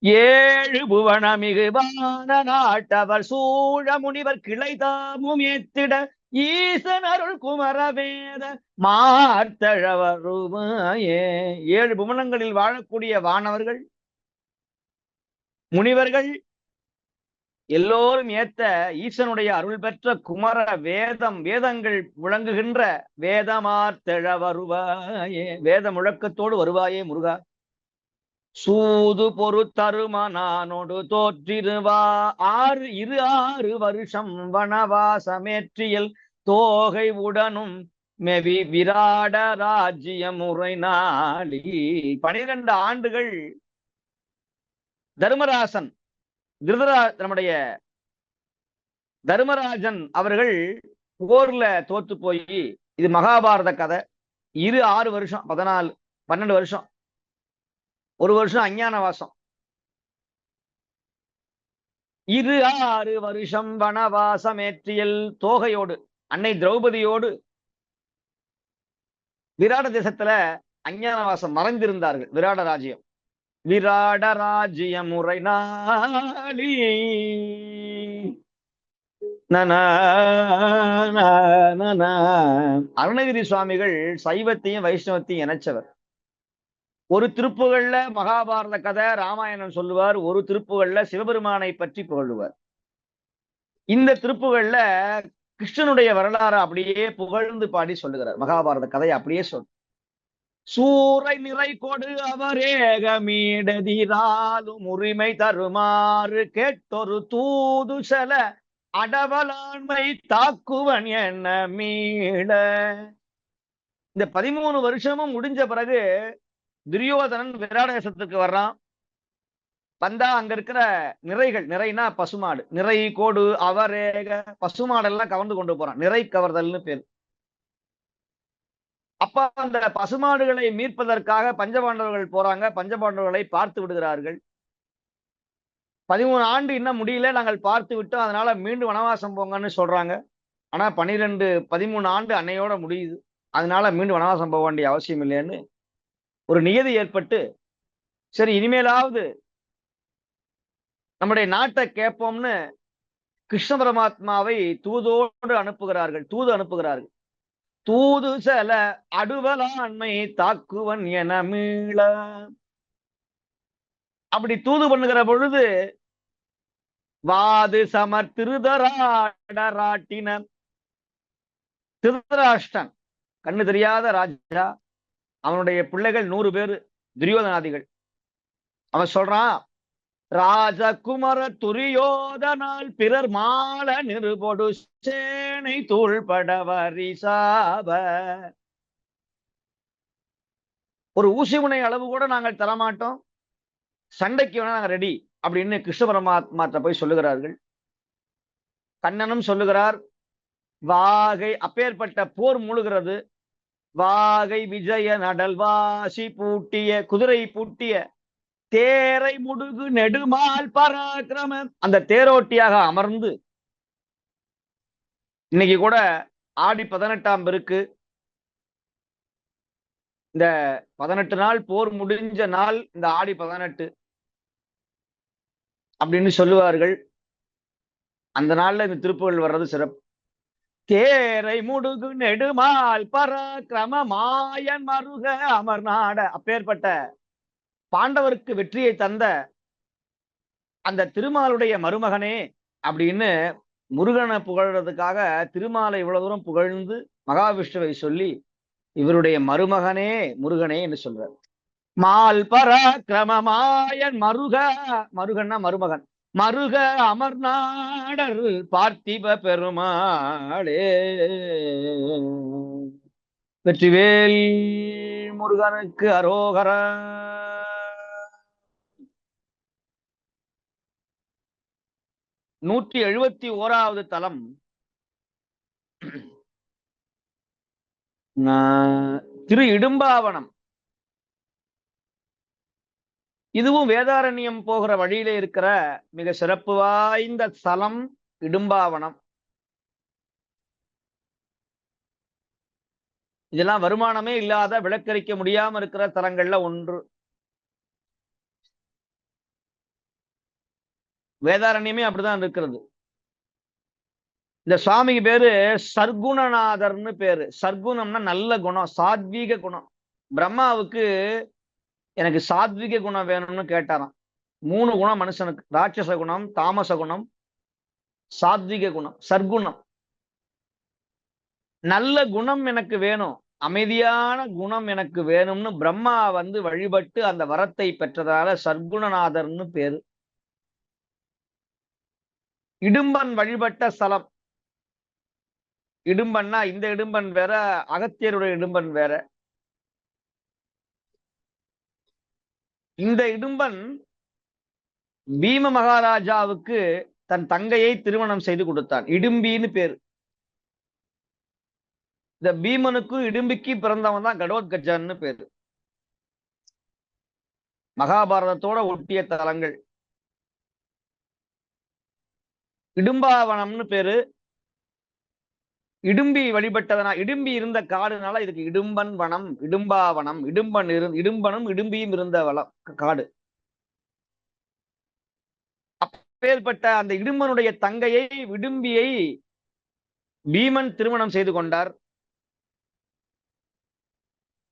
ஏழு புவன மிகுவான நாட்டவர் சூழ முனிவர் கிளைதாமும் ஏத்திட ஈசன் அருள் குமரவேத மார்த்தழவருமாயே. ஏழு புவனங்களில் வாழக்கூடிய வானவர்கள், முனிவர்கள், எல்லோரும் ஏத்த ஈசனுடைய அருள் பெற்ற குமர வேதங்கள் விளங்குகின்ற வேதமார்த்தெழ வருவாயே, வேத முழக்கத்தோடு வருவாயே முருகா. சூது பொறுத்தருமா நானோடு தோற்றிருவா 6 வருஷம் வனவாசமேற்றியல் தோகை உடனும் மெவி விராட ராஜ்ய முறை நாளி. 12 ஆண்டுகள் தர்மராசன் நம்முடைய தர்மராஜன் அவர்கள் போர்ல தோத்து போய், இது மகாபாரத கதை. 6 வருஷம் 12 வருஷம், 1 வருஷம் அஞ்ஞான வாசம். 6 வருஷம் வனவாசமேற்றியல் தோகையோடு அன்னை திரௌபதியோடு விராட தேசத்துல அஞ்ஞான வாசம் மறைந்திருந்தார்கள். விராட ராஜ்யம், விராட ராஜ்ய முறை நாளி. அருணகிரி சுவாமிகள் சைவத்தையும் வைஷ்ணவத்தையும் இணைச்சவர். ஒரு திருப்புகள்ல மகாபாரத கதை ராமாயணம் சொல்லுவார், ஒரு திருப்புகள்ல சிவபெருமானை பற்றி புகழுவார். இந்த திருப்புகள்ல கிருஷ்ணனுடைய வரலாறு அப்படியே புகழ்ந்து பாடி சொல்லுகிறார். மகாபாரத கதையை அப்படியே சொல். சூறை நிறை கொடு அவரேக மீடதிராலும் உரிமை தருமாறு கேட்டொரு தூது செல அடவலாண்மை தாக்குவன் என்ன மீள. இந்த 13 வருஷமும் முடிஞ்ச பிறகு துரியோதனன் விராட தேசத்துக்கு வர்றான். வந்தா அங்க இருக்கிற நிறைனா பசுமாடு, நிறை கோடு அவரேக பசுமாடெல்லாம் கவர்ந்து கொண்டு போறான். நிறை கவர்தல்னு பேர். அப்ப அந்த பசுமாடுகளை மீட்பதற்காக பஞ்சபாண்டவர்கள் போறாங்க. பஞ்சபாண்டவர்களை பார்த்து விடுகிறார்கள். 13 ஆண்டு இன்னும் முடியல, நாங்கள் பார்த்து விட்டோம், அதனால மீண்டும் வனவாசம் போங்கன்னு சொல்றாங்க. ஆனா 13 ஆண்டு அன்னையோட முடியுது, அதனால மீண்டும் வனவாசம் போக வேண்டிய அவசியம் இல்லைன்னு ஒரு நியதி ஏற்பட்டு, சரி இனிமேலாவது நம்முடைய நாட்டை கேட்போம்னு கிருஷ்ண பரமாத்மாவை தூது அனுப்புகிறார்கள். தூது செல அடுவலாண்மை தாக்குவன் என மீள. அப்படி தூது பண்ணுகிற பொழுது வாது சமர் திருதராட்டின திருதராஷ்டன், கண்ணு தெரியாத ராஜா, அவனுடைய பிள்ளைகள் 100 பேர் துரியோதனாதிகள். அவன் சொல்றான், ராஜகுமர துரியோதனால் பிறர் மால நிருபொடு சேனை தூள்பட வரிசாப. ஒரு ஊசி முனை அளவு கூட நாங்கள் தரமாட்டோம், சண்டைக்கு வேணா நாங்க ரெடி அப்படின்னு கிருஷ்ண பரமாத்மாட்ட போய் சொல்லுகிறார்கள். கண்ணனும் சொல்லுகிறார். வாகை அப்பேற்பட்ட போர் மூழ்கிறது. வாகை விஜய நடல் வாசி பூட்டிய குதிரை பூட்டிய தேரை முடுகு நெடுமால் பராக்கிரம அந்த தேரோட்டியாக அமர்ந்து, இன்னைக்கு கூட ஆடி 18ஆம் பெருக்கு, இந்த 18 நாள் போர் முடிஞ்ச நாள் இந்த ஆடி 18 அப்படின்னு சொல்லுவார்கள். அந்த நாள்ல இந்த திருப்புகள் வர்றது சிறப்பு. தேரை முடுகு நெடுமால் பராக்கிரம மாயன் மருக அமர்நாட. அப்பேற்பட்ட பாண்டவருக்கு வெற்றியை தந்த அந்த திருமாலுடைய மருமகனே அப்படின்னு முருகனை புகழ்றதுக்காக திருமாலை இவ்வளவு தூரம் புகழ்ந்து மகாவிஷ்ணுவை சொல்லி இவருடைய மருமகனே முருகனே என்று சொல்றார். மால் பராக்கிரமமாயன் மருகன்னா மருமகன், மருக அமர்நாடர் பார்த்திப பெருமாளே. வெற்றிவேல் முருகனுக்கு அரோகரா. 171வது தலம் திரு இடும்பாவனம். இதுவும் வேதாரண்யம் போகிற வழியில இருக்கிற மிக சிறப்பு வாய்ந்த ஸ்தலம் இடும்பாவனம். இதெல்லாம் வருமானமே இல்லாத, விளக்கரிக்க முடியாம இருக்கிற தலங்கள்ல ஒன்று. வேதாரண்யமே அப்படிதான் இருக்கிறது. இந்த சுவாமிக்கு பேரு சர்க்குணநாதர்னு பேரு. சர்க்குணம்னா நல்ல குணம், சாத்வீக குணம். பிரம்மாவுக்கு எனக்கு சாத்விக குணம் வேணும்னு கேட்டாராம். 3 குணம் மனுஷனுக்கு: ராட்சச குணம், தாமச குணம், சாத்விக குணம், சர்க்குணம். நல்ல குணம் எனக்கு வேணும், அமைதியான குணம் எனக்கு வேணும்னு பிரம்மா வந்து வழிபட்டு அந்த வரத்தை பெற்றதால சர்க்குணநாதர்னு பேரு. இடும்பன் வழிபட்ட ஸ்தலம். இடும்பன்னா இந்த இடும்பன் வேற, அகத்தியருடைய இடும்பன் வேற. இந்த இடும்பன் பீம மகாராஜாவுக்கு தன் தங்கையை திருமணம் செய்து கொடுத்தான். இடும்பின்னு பேரு. இந்த பீமனுக்கும் இடும்பிக்கு பிறந்தவன் தான் கடோத்கஜன்னு பேரு. மகாபாரதத்தோட ஒட்டிய தலங்கள். இடும்பாவனம்னு பேரு. இடும்பி வழிபட்டதனா, இடும்பி இருந்த காடுனால இதுக்கு இடும்பன் வனம், இடும்பாவனம். இடும்பனும் இடும்பியும் இருந்த வளம் காடு. அப்பேற்பட்ட அந்த இடும்பனுடைய தங்கையை, இடும்பியை பீமன் திருமணம் செய்து கொண்டார்.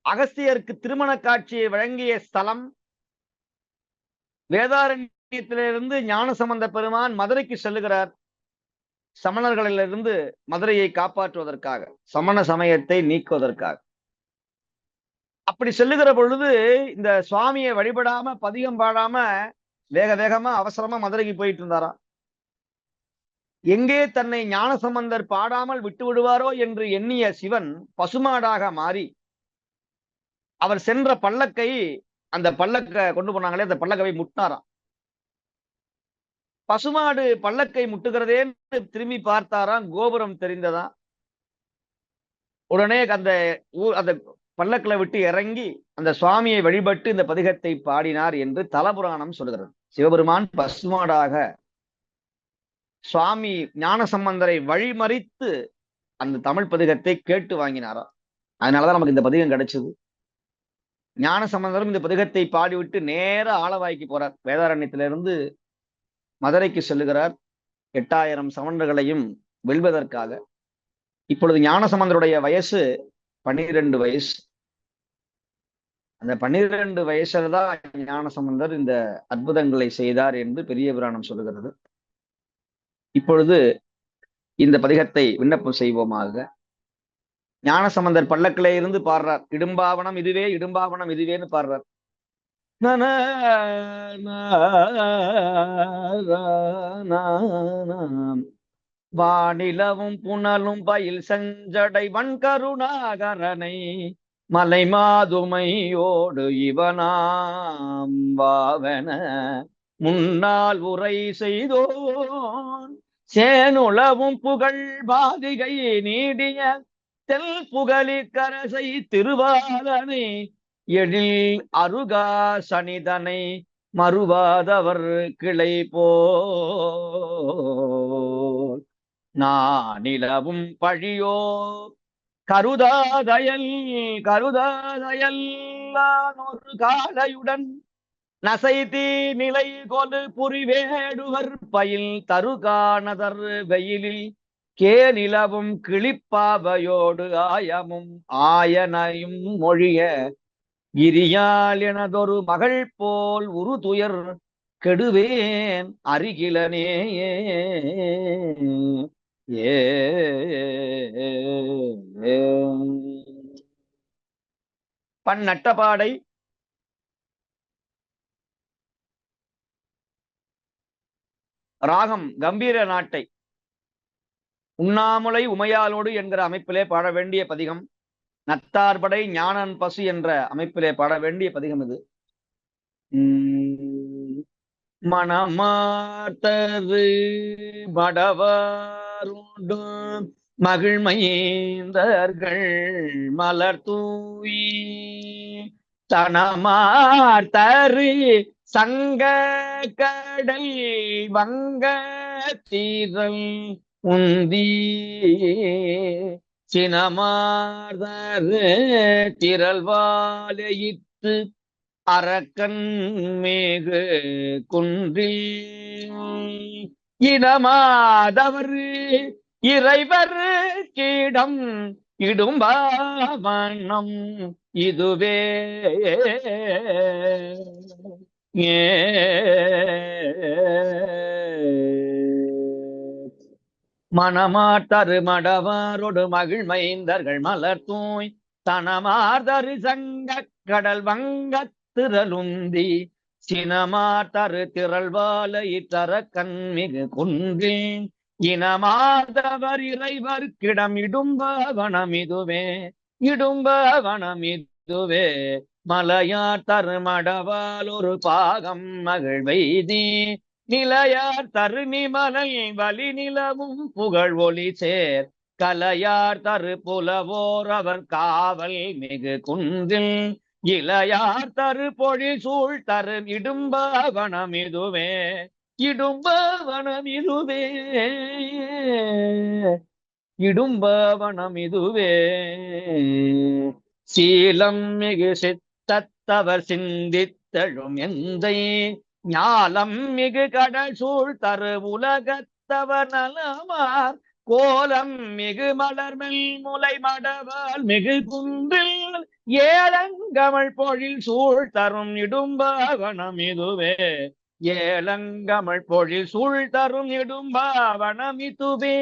அகஸ்தியருக்கு திருமண காட்சியை வழங்கிய ஸ்தலம். வேதாரண்யத்திலிருந்து ஞானசம்பந்த பெருமான் மதுரைக்கு செல்லுகிறார். சமணர்களிலிருந்து மதுரையை காப்பாற்றுவதற்காக, சமண சமயத்தை நீக்குவதற்காக. அப்படி செல்லுகிற பொழுது இந்த சுவாமியை வழிபடாம, பதிகம் பாடாம வேக வேகமா அவசரமா மதுரைக்கு போயிட்டு இருந்தாராம். எங்கே தன்னை ஞானசம்பந்தர் பாடாமல் விட்டு விடுவாரோ என்று எண்ணிய சிவன் பசுமாடாக மாறி அவர் சென்ற பல்லக்கை, அந்த பல்லக்க கொண்டு போனாங்களே அந்த பல்லக்கவை முட்டினாராம். பசுமாடு பல்லக்கை முட்டுகிறதேன்னு திரும்பி பார்த்தாராம். கோபுரம் தெரிந்ததா. உடனே அந்த பல்லக்கில விட்டு இறங்கி அந்த சுவாமியை வழிபட்டு இந்த பதிகத்தை பாடினார் என்று தலபுராணம் சொல்கிறது. சிவபெருமான் பசுமாடாக சுவாமி ஞானசம்பந்தரை வழிமறித்து அந்த தமிழ் பதிகத்தை கேட்டு வாங்கினாராம். அதனாலதான் நமக்கு இந்த பதிகம் கிடைச்சது. ஞானசம்பந்தரும் இந்த பதிகத்தை பாடிவிட்டு நேர ஆலவாய்க்கு போறார். வேதாரண்யத்திலிருந்து மதுரைக்கு செல்லுகிறார், 8000 சமணர்களையும் வெல்வதற்காக. இப்பொழுது ஞானசம்பந்தருடைய வயசு 12 வயசு. அந்த 12 வயசுல தான் ஞானசம்பந்தர் இந்த அற்புதங்களை செய்தார் என்று பெரிய புராணம் சொல்லுகிறது. இப்பொழுது இந்த பதிகத்தை விண்ணப்பம் செய்வோமாக. ஞானசம்பந்தர் பல்லக்கிலே இருந்து பாடுறார். இடும்பாவனம் இதுவே, இடும்பாவனம் இதுவேன்னு பாடுறார். வானிலவும் புனலும் பயில் செஞ்சடை வன்கருணாகரனை மலை மாதுமையோடு இவனாம் வாவன முன்னால் உரை செய்தோன் சேனுளவும் புகழ் பாதிகை நீடிய தெல் புகழி கரசை திருவாதனை எழில் அருகா சனிதனை மறுவாதவர் கிளை போல் நானிலவும் பழியோ கருதாதயல் ஒரு காலையுடன் நசைதி நிலை கொடு புரிவேடுவர் பயில் தருகானதர் வெயிலில் கேநிலவும் கிளிப்பாவையோடு ஆயமும் ஆயனையும் மொழிய கிரியால் எனதொரு மகள் போல் உரு துயர் கெடுவேன் அருகிலனே ஏ பன்னட்டபாடை. ராகம் கம்பீர நாட்டை. உண்ணாமுலை உமையாலோடு என்கிற அமைப்பிலே பாட வேண்டிய பதிகம். நத்தார்படை ஞானன் பசு என்ற அமைப்பிலே பாட வேண்டிய பதிகம் இது. மணமாத்தது மடவாரோடு மகிழ்மைந்தர்கள் மலர் தூயி தனமார்த்தரு சங்க கடல் வங்க தீரல் உந்தி சினமார்தரு திரள்வாலையிட்டு அரக்கன் மேகு குன்றில் இனமாதவர் இறைவர் கீடம் இடும்பாவனம் இதுவே மணமார்தரு மடவாரோடு மகிழ்மைந்தர்கள் மலர் தூய் தனமார்தரு சங்க கடல் வங்கத் திரளுந்தி சினமார்தரு திரள்வாலை தர கண்மிகு குன்றில் இனமார்தவர் இறைவர்க்கிடம் இடும்பவனமிதுவே இடும்பவனமிதுவே மலையார் தரு மடவால் ஒரு பாகம் மகிழ்வெய்தி நிலையார் தரு நிமலை வலி நிலவும் புகழ் ஒளி சேர் கலையார் தரு புலவோர் அவர் காவல் மிகு குன்றில் இளையார் தரு பொழி சூழ் தரு இடும்பவனமிதுவே இடும்பவனமிதுவே இடும்பவனமிதுவே சீலம் மிகு சித்தத்தவர் சிந்தித்தழும் எந்தை ஞாலம் மிகு கடல் சூழ் தரு உலகத்தவர் நலமார் கோலம் மிகு மலர்மெல் முலை மடவால் மிகு குன்றில் ஏலங்கமள் பொழில் சூழ் தரும் இடும்பவனமிதுவே ஏலங்கமள் பொழில் சூழ் தரும் இடும்பவனமிதுவே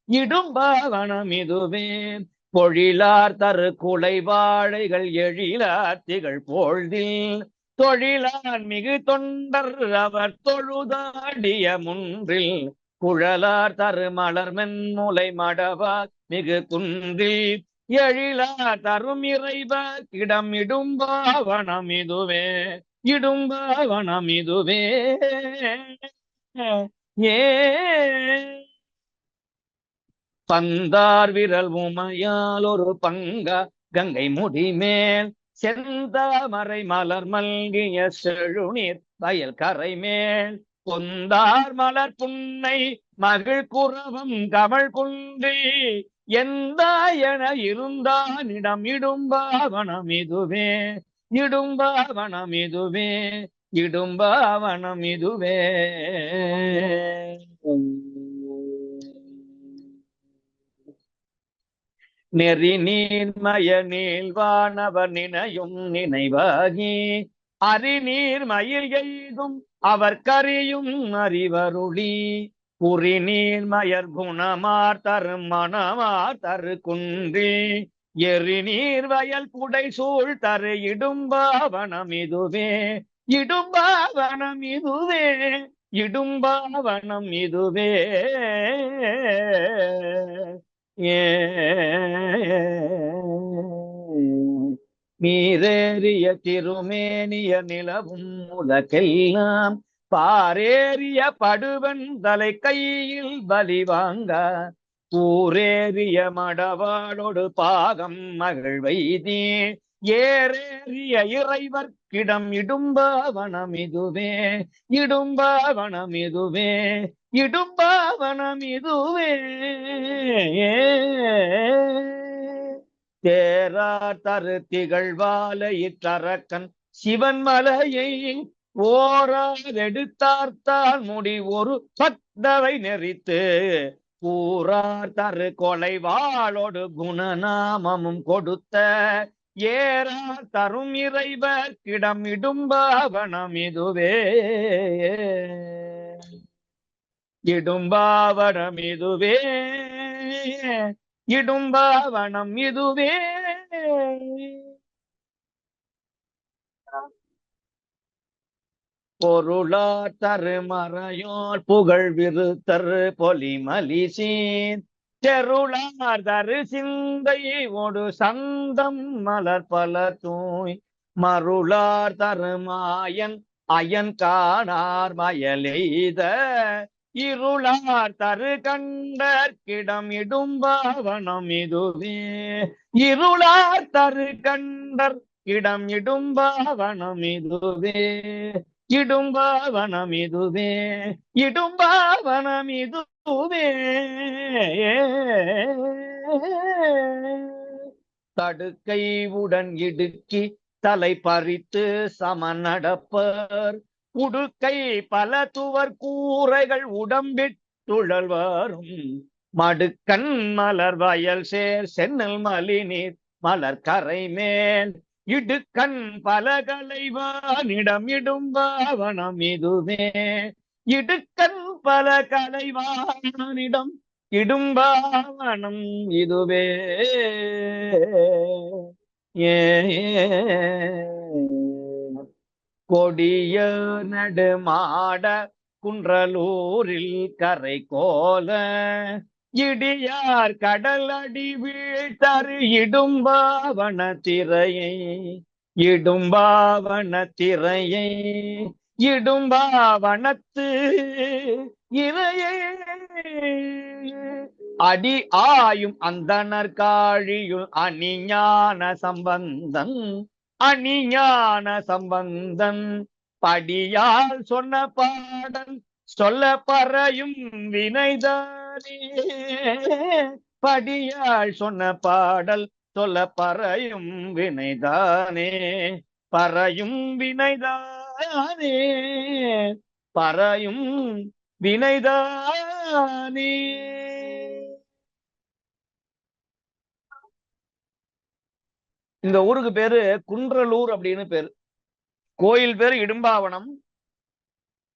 இடும்பவனமிதுவே பொழிலார் தரு குலை வாழைகள் எழிலார் திகழ் பொழுதில் தொழிலார் மிகு தொண்டர் அவர் தொழுதாடிய முன்றில் குழலார் தரு மலர் மென்முலை மடவார் மிகு குன்றில் எழிலார் தரும் இறைவர் இடம் இடும்பவனமிதுவே இடும்பவனமிதுவே ஏ பந்தார் விரல் உமையால் ஒரு பங்க கங்கை முடிமேல் செந்தாமரை மலர் மல்கிய செழுநீர் வயல் கரை மேல் கொந்தார் மலர் புன்னை மகிழ் குரவம் கமழ் குன்றி எந்தாயன இருந்தானிடம் இடும்பவனமிதுவே இடும்பவனமிதுவே இடும்பவனமிதுவே நெறி நீர்மய நீள்வானவர் நினையும் நினைவாகி அறிநீர் மயில் எய்தும் அவர் கரியும் அறிவருளி குறி நீர்மயர் குணமார் தரு மணமார் தரு குன்றி எரி நீர் வயல் புடை சூழ் தரு இடும்பவனமிதுவே இடும்பவனமிதுவே இடும்பவனமிதுவே நீரேறிய திருமேனிய நிலவும் உலகெல்லாம் பாரேறிய படுவன் தலை கையில் பலி வாங்க ஊரேறிய மடவாளோடு பாகம் மகிழ்வைதி ஏறேறிய இறைவர்க்கிடம் இடும்பவனமிதுவே இடும்பவனமிதுவே இடும்பவனமிதுவே தேரார் தரு திகழ்வாலையிற்றரக்கன் சிவன் மலையை ஓராதெடுத்தார்த்தால் முடி ஒரு பத்தவை நெறித்து கூறார் தரு கொலை வாளோடு குணநாமமும் கொடுத்த ஏறார் தரும் இறைவர்க்கிடம் இடும்பவனமிதுவே இடும்பவனமிதுவே இடும்பவனமிதுவே பொருளார் தரு மறையோர் புகழ் விருத்தர் பொலிமலிசீர் செருளார் தரு சிந்தை ஒடு சந்தம் மலர் பல தூய் மருளார் தரு மாயன் அயன் காணார் மயலெய்த இருளார் தரு கண்டர்க்கிடம் இடும்பவனமிதுவே இருளார் தரு கண்டர்க்கிடம் இடும்பவனமிதுவே இடும்பவனமிதுவே இடும்பவனமிதுவே தடுக்கை உடன் இடுக்கி தலை பறித்து சமன் நடப்பர் உடுக்கை பல துவர் கூரைகள் உடம்பிட்டுழல் வரும் மடுக்கண் மலர் வயல் சேர் சென்னல் மலிநீர் மலர் கரை மேல் இடுக்கண் பல கலைவானிடம் இடும்பவனமிதுவே இடுக்கண் பல கலைவானிடம் இடும்பாவனம் இதுவே. ஏ கொடிய நடுமாட குன்றலூரில் கரை கோல இடியார் கடலடி வீழ்த்தரு இடும்பாவன திரையை, இடும்பாவன திரையை, இடும்பாவனத்து இறையை அடி ஆயும் அந்தனர் காழியுள் அணிஞான சம்பந்தன், அணிஞான சம்பந்தன் படியால் சொன்ன பாடல் சொல்ல பறையும் வினைதானே. படியால் சொன்ன பாடல் சொல்ல பறையும் வினைதானே, பறையும் வினைதானே, பறையும் வினைதானே. இந்த ஊருக்கு பேரு குன்றலூர் அப்படின்னு பேரு. கோயில் பேரு இடும்பாவனம்,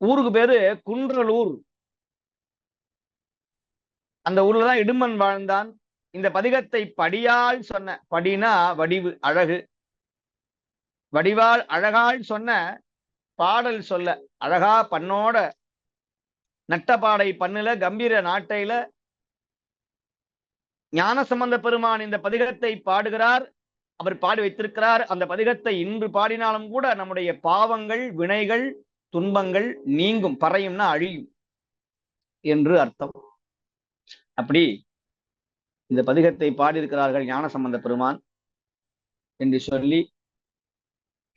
ஊருக்கு பேரு குன்றலூர். அந்த ஊர்லதான் இடும்பன் வாழ்ந்தான். இந்த பதிகத்தை படியால் சொன்ன, படினா வடிவு அழகு, வடிவால் அழகால் சொன்ன பாடல் சொல்ல, அழகா பண்ணோட நட்டப்பாடை பண்ணுல கம்பீர நாட்டையில ஞானசம்பந்த பெருமான் இந்த பதிகத்தை பாடுகிறார். அவர் பாடி வைத்திருக்கிறார். அந்த பதிகத்தை இன்று பாடினாலும் கூட நம்முடைய பாவங்கள், வினைகள், துன்பங்கள் நீங்கும். பறையும்னா அழியும் என்று அர்த்தம். அப்படி இந்த பதிகத்தை பாடியிருக்கிறார்கள் ஞானசம்பந்த பெருமான் என்று சொல்லி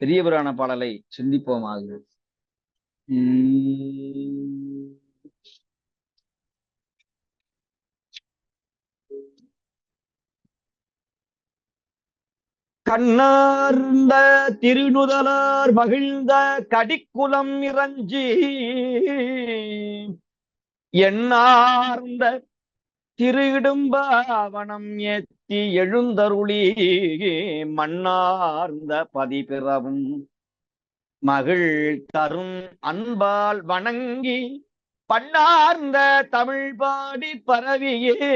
பெரிய புராண பாடலை சிந்திப்போமாக. கண்ணார்ந்த திருநுதலார் மகிழ்ந்த கடிக்குலம் இறஞ்சி எண்ணார்ந்த திரு இடும்பாவனம் ஏத்தி எழுந்தருளி மண்ணார்ந்த பதிபிறவும் மகிழ் தரும் அன்பால் வணங்கி பண்ணார்ந்த தமிழ் பாடி பரவியே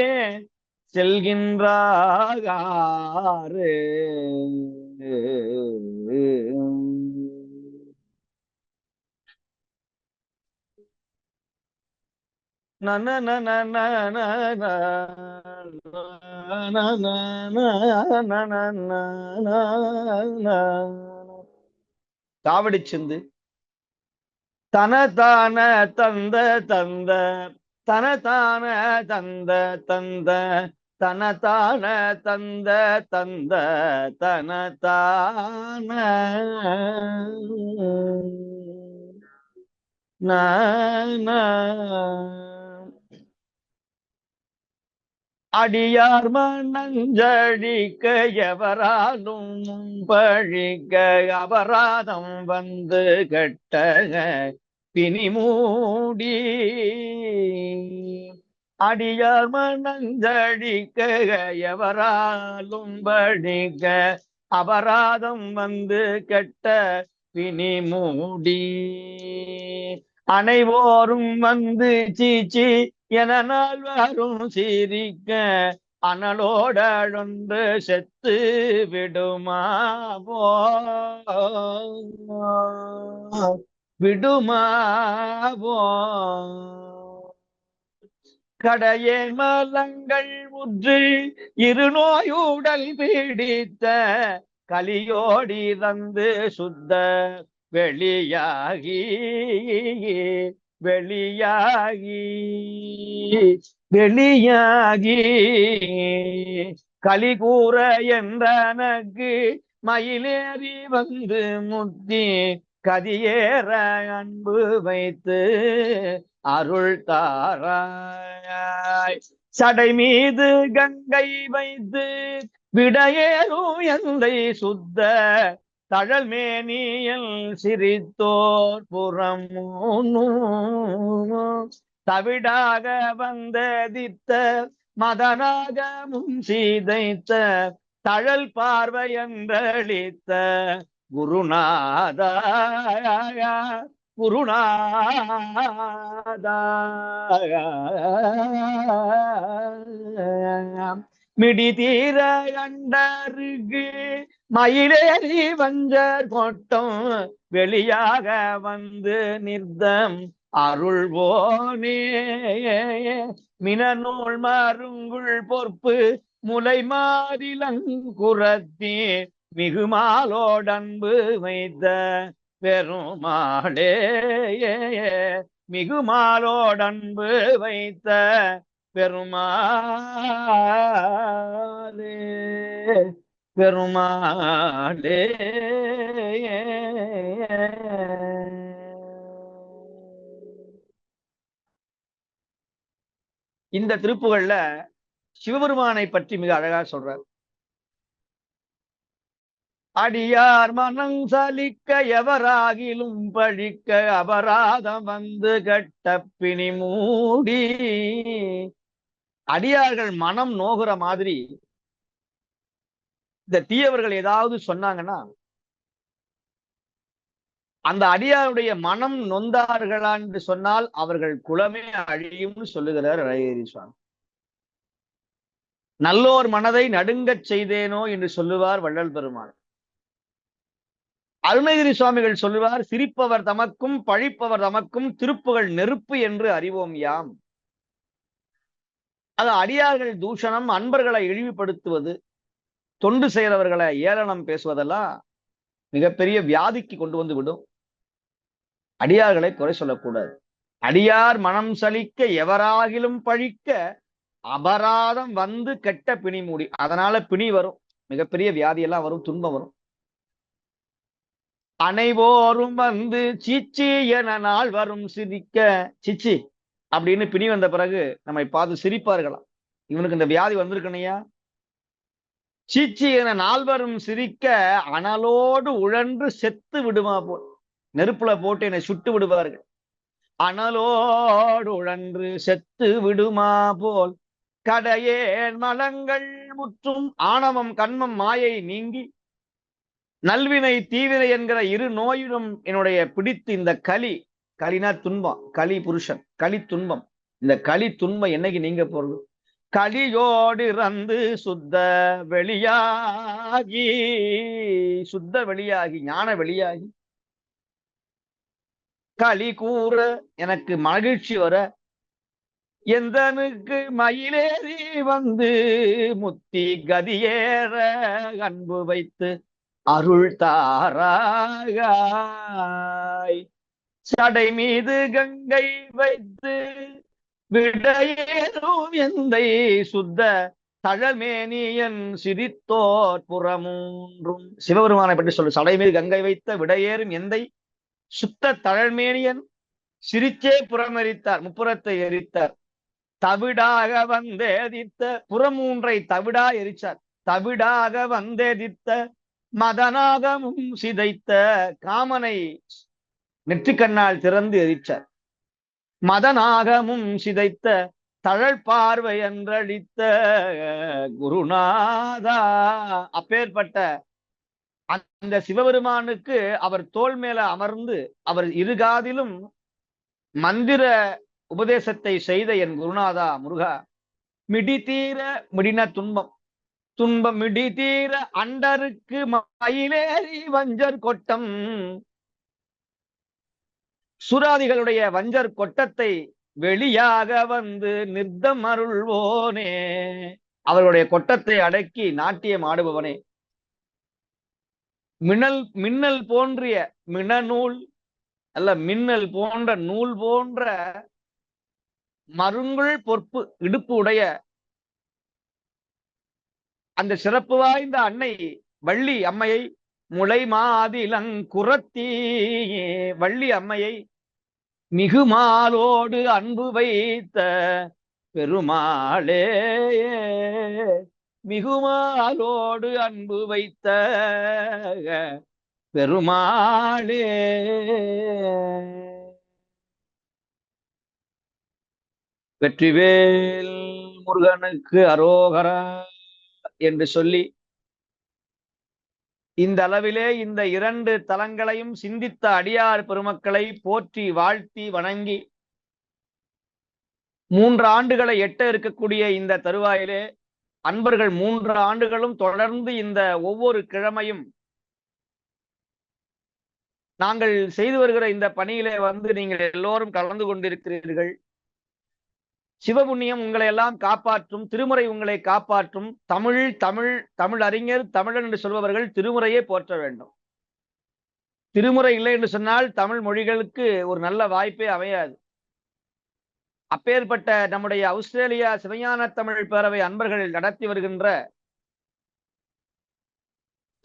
செல்கின்றாரு. காவடி சிந்து தனதான தந்த தந்த, தனதான தந்த தந்த, தனதான தந்த தந்த, தனதான அடியார் மனஞ்சழிக்க எவராலும் பழிக்க அபராதம் வந்து கட்ட பிணி மூடி. அடியார் மனஞ்சழிக்க எவராலும் பழிக்க அபராதம் வந்து கெட்ட பிணி மூடி. அனைவோரும் வந்து சீச்சி என நாள் வரும் சிரிக்க அனலோடொன்று செத்து விடுமாவோ, விடுமாவோ. கடையே மலங்கள் உற்று இருநோயுடல் பீடித்த கலியோடி தந்து சுத்த வெளியாகி, வெளியாகி, வெளியாகி கலிகூற என்றனக்கு மயிலேறி வந்து முத்தி கதியேற அன்பு வைத்து அருள் தாராய். சடை மீது கங்கை வைத்து விடையேறும் எந்தை சுத்த தழல் மேனியல் சிரித்தோர் புறம் தவிடாக வந்ததித்த மதனாக முன் சீதைத்த தழல் பார்வை என்றளித்த குருநாத குருநாதா மிடி தீர கண்டருக்கு மயிலேறி வஞ்சர் கோட்டம் வெளியாக வந்து நிர்தம் அருள்வோனே மினநூல் மருங்குள் பொற்பு முலை மாதிலங்குரத்தே மிகுமாலோடன்பு வைத்த பெருமாளே மிகுமாலோடன்பு வைத்த பெருமாளே பெருமாளே. இந்த திருப்புகள்ல சிவபெருமானை பற்றி மிக அழகா சொல்றார். அடியார் மனம் சலிக்க எவராகிலும் பழிக்க அபராதம் வந்து கட்ட பிணி மூடி. அடியார்கள் மனம் நோகுற மாதிரி இந்த தீயவர்கள் ஏதாவது சொன்னாங்கன்னா அந்த அடியாருடைய மனம் நொந்தார்களா என்று சொன்னால் அவர்கள் குலமே அழியும்னு சொல்லுகிறார் அழகிரி சுவாமி. நல்லோர் மனதை நடுங்கச் செய்தேனோ என்று சொல்லுவார் வள்ளல் பெருமாள். அருணகிரி சுவாமிகள் சொல்லுவார், சிரிப்பவர் தமக்கும் பழிப்பவர் தமக்கும் திருப்புகள் நெருப்பு என்று அறிவோம் யாம். அது அடியார்கள் தூஷணம், அன்பர்களை இழிவுபடுத்துவது, தொண்டு செய்கிறவர்களை ஏளனம் பேசுவதெல்லாம் மிகப்பெரிய வியாதிக்கு கொண்டு வந்து விடும். அடியார்களை குறை சொல்லக்கூடாது. அடியார் மனம் சலிக்க எவராகிலும் பழிக்க அபராதம் வந்து கெட்ட பிணி மூடி. அதனால பிணி வரும், மிகப்பெரிய வியாதி எல்லாம் வரும், துன்பம் வரும். அனைவோரும் வந்து சீச்சி என நாள் வரும் சிரிக்க. சிச்சி அப்படின்னு பிணி வந்த பிறகு நம்மை பார்த்து சிரிப்பார்களாம். இவனுக்கு இந்த வியாதி வந்திருக்கணையா. சீச்சி என நால்வரும் சிரிக்க அனலோடு உழன்று செத்து விடுமா போல். நெருப்புல போட்டு என்னை சுட்டு விடுவார்கள். அனலோடு உழன்று செத்து விடுமா போல் கடையேன் மலங்கள் முற்றும் ஆணவம் கண்மம் மாயை நீங்கி நல்வினை தீவினை என்கிற இரு நோயிலும் என்னுடைய பிடித்து இந்த கலினா துன்பம், களி புருஷன், களி துன்பம். இந்த களி துன்பம் என்னைக்கு நீங்க போறது? களியோடு இறந்து சுத்த வெளியாகி, சுத்த வெளியாகி, ஞான வெளியாகி களி கூற எனக்கு மகிழ்ச்சி வர எந்தனுக்கு மயிலேறி வந்து முத்தி கதியேற அன்பு வைத்து அருள் தாராய். சடை மீது கங்கை வைத்து விடையேறும் எந்தை சுத்த தழமேனியன் சிரித்தோர் புறமூன்றும். சிவபெருமானை பற்றி சொல்லு. சடை மீது கங்கை வைத்த விடையேறும் எந்தை சுத்த தழமேனியன் சிரிச்சே புறமெரித்தார், முப்புறத்தை எரித்தார். தவிடாக வந்தேதித்த புறமூன்றை தவிடா எரிச்சார். தவிடாக வந்தேதித்த மதனாகமும் சிதைத்த காமனை நெற்றிக்கண்ணால் திறந்து எரிச்சார். மதனாகமும் சிதைத்த தழல் பார்வை என்றழித்த குருநாதா. அப்பேற்பட்ட அந்த சிவபெருமானுக்கு அவர் தோள் மேல அமர்ந்து அவர் இருகாதிலும் மந்திர உபதேசத்தை செய்த என் குருநாதா முருகா, மிடி தீர, மிடின துன்பம், துன்பம் மிடி தீர அண்டருக்கு மயிலேறி வஞ்சர் கொட்டம். சுராதிகளுடைய வஞ்சர் கொட்டத்தை வெளியாக வந்து நிர்தம் அருள்வோனே. அவர்களுடைய கொட்டத்தை அடக்கி நாட்டியம் ஆடுபவனே. மின்னல் போன்றிய மினநூல் அல்ல, மின்னல் போன்ற நூல் போன்ற மருங்குள் பொற்பு இடுப்பு உடைய அந்த சிறப்பு வாய்ந்த அன்னை வள்ளி அம்மையை முளை மாதிலங்குரத்தி வள்ளி அம்மையை மிகுமாலோடு அன்பு வைத்த பெருமாளே, மிகுமாலோடு அன்பு வைத்த பெருமாளே. வெற்றிவேல் முருகனுக்கு அரோகரா என்று சொல்லி இந்த அளவிலே இந்த 2 தலங்களையும் சிந்தித்த அடியார் பெருமக்களை போற்றி வாழ்த்தி வணங்கி 3 ஆண்டுகளை எட்ட இருக்கக்கூடிய இந்த தருவாயிலே அன்பர்கள் 3 ஆண்டுகளும் தொடர்ந்து இந்த ஒவ்வொரு கிழமையும் நாங்கள் செய்து வருகிற இந்த பணியிலே வந்து நீங்கள் எல்லோரும் கலந்து கொண்டிருக்கிறீர்கள். சிவபுண்ணியம் உங்களை எல்லாம் காப்பாற்றும், திருமுறை உங்களை காப்பாற்றும். தமிழ் தமிழ் தமிழ் அறிஞர் தமிழன் என்று சொல்பவர்கள் திருமுறையே போற்ற வேண்டும். திருமுறை இல்லை என்று சொன்னால் தமிழ் மொழிகளுக்கு ஒரு நல்ல வாய்ப்பே அமையாது. அப்பேற்பட்ட நம்முடைய ஆஸ்திரேலியா சிவஞான தமிழ் பேரவை அன்பர்கள் நடத்தி வருகின்ற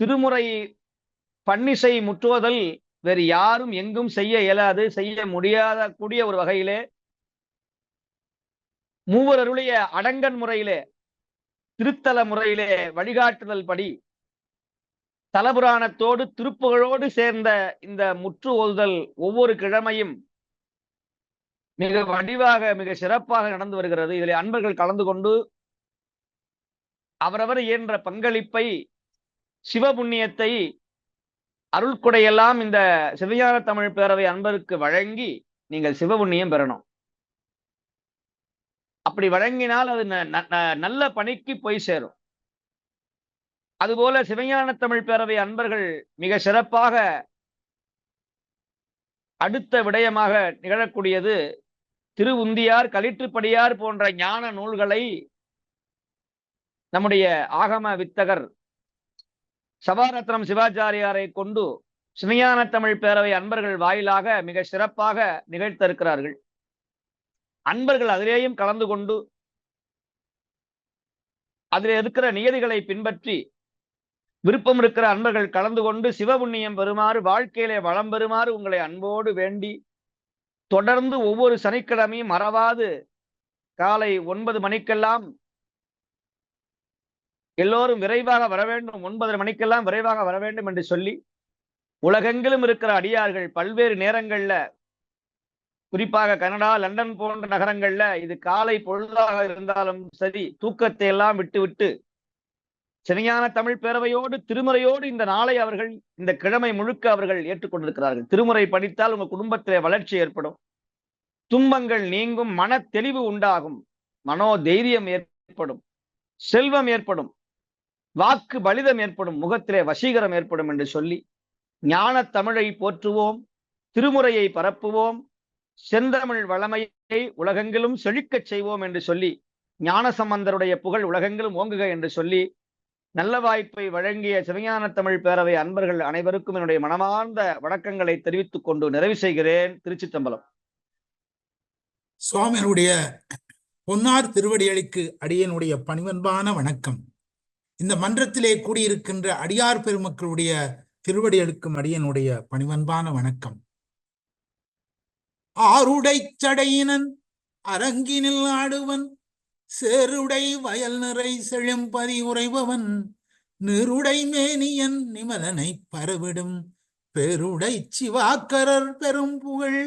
திருமுறை பன்னிசை முற்றுவதல் வேறு யாரும் எங்கும் செய்ய இயலாது, செய்ய முடியாத கூடிய ஒரு வகையிலே மூவர் அருளிய அடங்கன் முறையிலே திருத்தல முறையிலே வழிகாட்டுதல் படி தலபுராணத்தோடு திருப்புகழோடு சேர்ந்த இந்த முற்று ஓதுதல் ஒவ்வொரு கிழமையும் மிக வடிவாக மிக சிறப்பாக நடந்து வருகிறது. இதில் அன்பர்கள் கலந்து கொண்டு அவரவர் இயன்ற பங்களிப்பை சிவபுண்ணியத்தை அருள்கொடையெல்லாம் இந்த சிவஞான தமிழ் பேரவை அன்பருக்கு வழங்கி நீங்கள் சிவபுண்ணியம் பெறணும். அப்படி வழங்கினால் அது நல்ல பணிக்கு போய் சேரும். அதுபோல சிவஞான தமிழ் பேரவை அன்பர்கள் மிக சிறப்பாக அடுத்த விடயமாக நிகழக்கூடியது திருவுந்தியார் களிற்றுப்படியார் போன்ற ஞான நூல்களை நம்முடைய ஆகம வித்தகர் சபாரத்னம் சிவாச்சாரியாரை கொண்டு சிவஞான தமிழ் பேரவை அன்பர்கள் வாயிலாக மிக சிறப்பாக நிகழ்த்த இருக்கிறார்கள். அன்பர்கள் அதிலேயும் கலந்து கொண்டு அதில் இருக்கிற நியதிகளை பின்பற்றி விருப்பம் இருக்கிற அன்பர்கள் கலந்து கொண்டு சிவபுண்ணியம் பெறுமாறு, வாழ்க்கையிலே வளம் பெறுமாறு உங்களை அன்போடு வேண்டி தொடர்ந்து ஒவ்வொரு சனிக்கிழமையும் மறவாது காலை 9 மணிக்கெல்லாம் எல்லோரும் விரைவாக வர வேண்டும், 9:30 மணிக்கெல்லாம் விரைவாக வர வேண்டும் என்று சொல்லி உலகெங்கிலும் இருக்கிற அடியார்கள் பல்வேறு நேரங்கள்ல, குறிப்பாக கனடா, லண்டன் போன்ற நகரங்கள்ல இது காலை பொழுதாக இருந்தாலும் சரி தூக்கத்தை எல்லாம் விட்டு சிவஞான தமிழ் பேரவையோடு திருமுறையோடு இந்த நாளை அவர்கள் இந்த கிழமை முழுக்க அவர்கள் ஏற்றுக்கொண்டிருக்கிறார்கள். திருமுறை படித்தால் உங்க குடும்பத்திலே வளர்ச்சி ஏற்படும், துன்பங்கள் நீங்கும், மன தெளிவு உண்டாகும், மனோ தைரியம் ஏற்படும், செல்வம் ஏற்படும், வாக்கு பலிதம் ஏற்படும், முகத்திலே வசீகரம் ஏற்படும் என்று சொல்லி ஞான தமிழை போற்றுவோம், திருமுறையை பரப்புவோம், செந்தமிழ் வளமையை உலகெங்கிலும் செழிக்கச் செய்வோம் என்று சொல்லி ஞான சம்பந்தருடைய புகழ் உலகெங்கிலும் ஓங்குக என்று சொல்லி நல்ல வாய்ப்பை வழங்கிய சிவஞான தமிழ் பேரவை அன்பர்கள் அனைவருக்கும் என்னுடைய மனமார்ந்த வணக்கங்களை தெரிவித்துக் கொண்டு நிறைவு செய்கிறேன். திருச்சிற்றம்பலம். சுவாமியினுடைய பொன்னார் திருவடிகளுக்கு அடியனுடைய பணிவன்பான வணக்கம். இந்த மன்றத்திலே கூடியிருக்கின்ற அடியார் பெருமக்களுடைய திருவடிகளுக்கும் அடியனுடைய பணிவன்பான வணக்கம். ஆருடை சடையினன் அரங்கினில் ஆடுவன், சேருடை வயல் நிறை செழும்பதி உறைபவன், நிருடை மேனியன் நிமலனை பரவிடும் பெருடை சிவாக்கரர் பெரும் புகழ்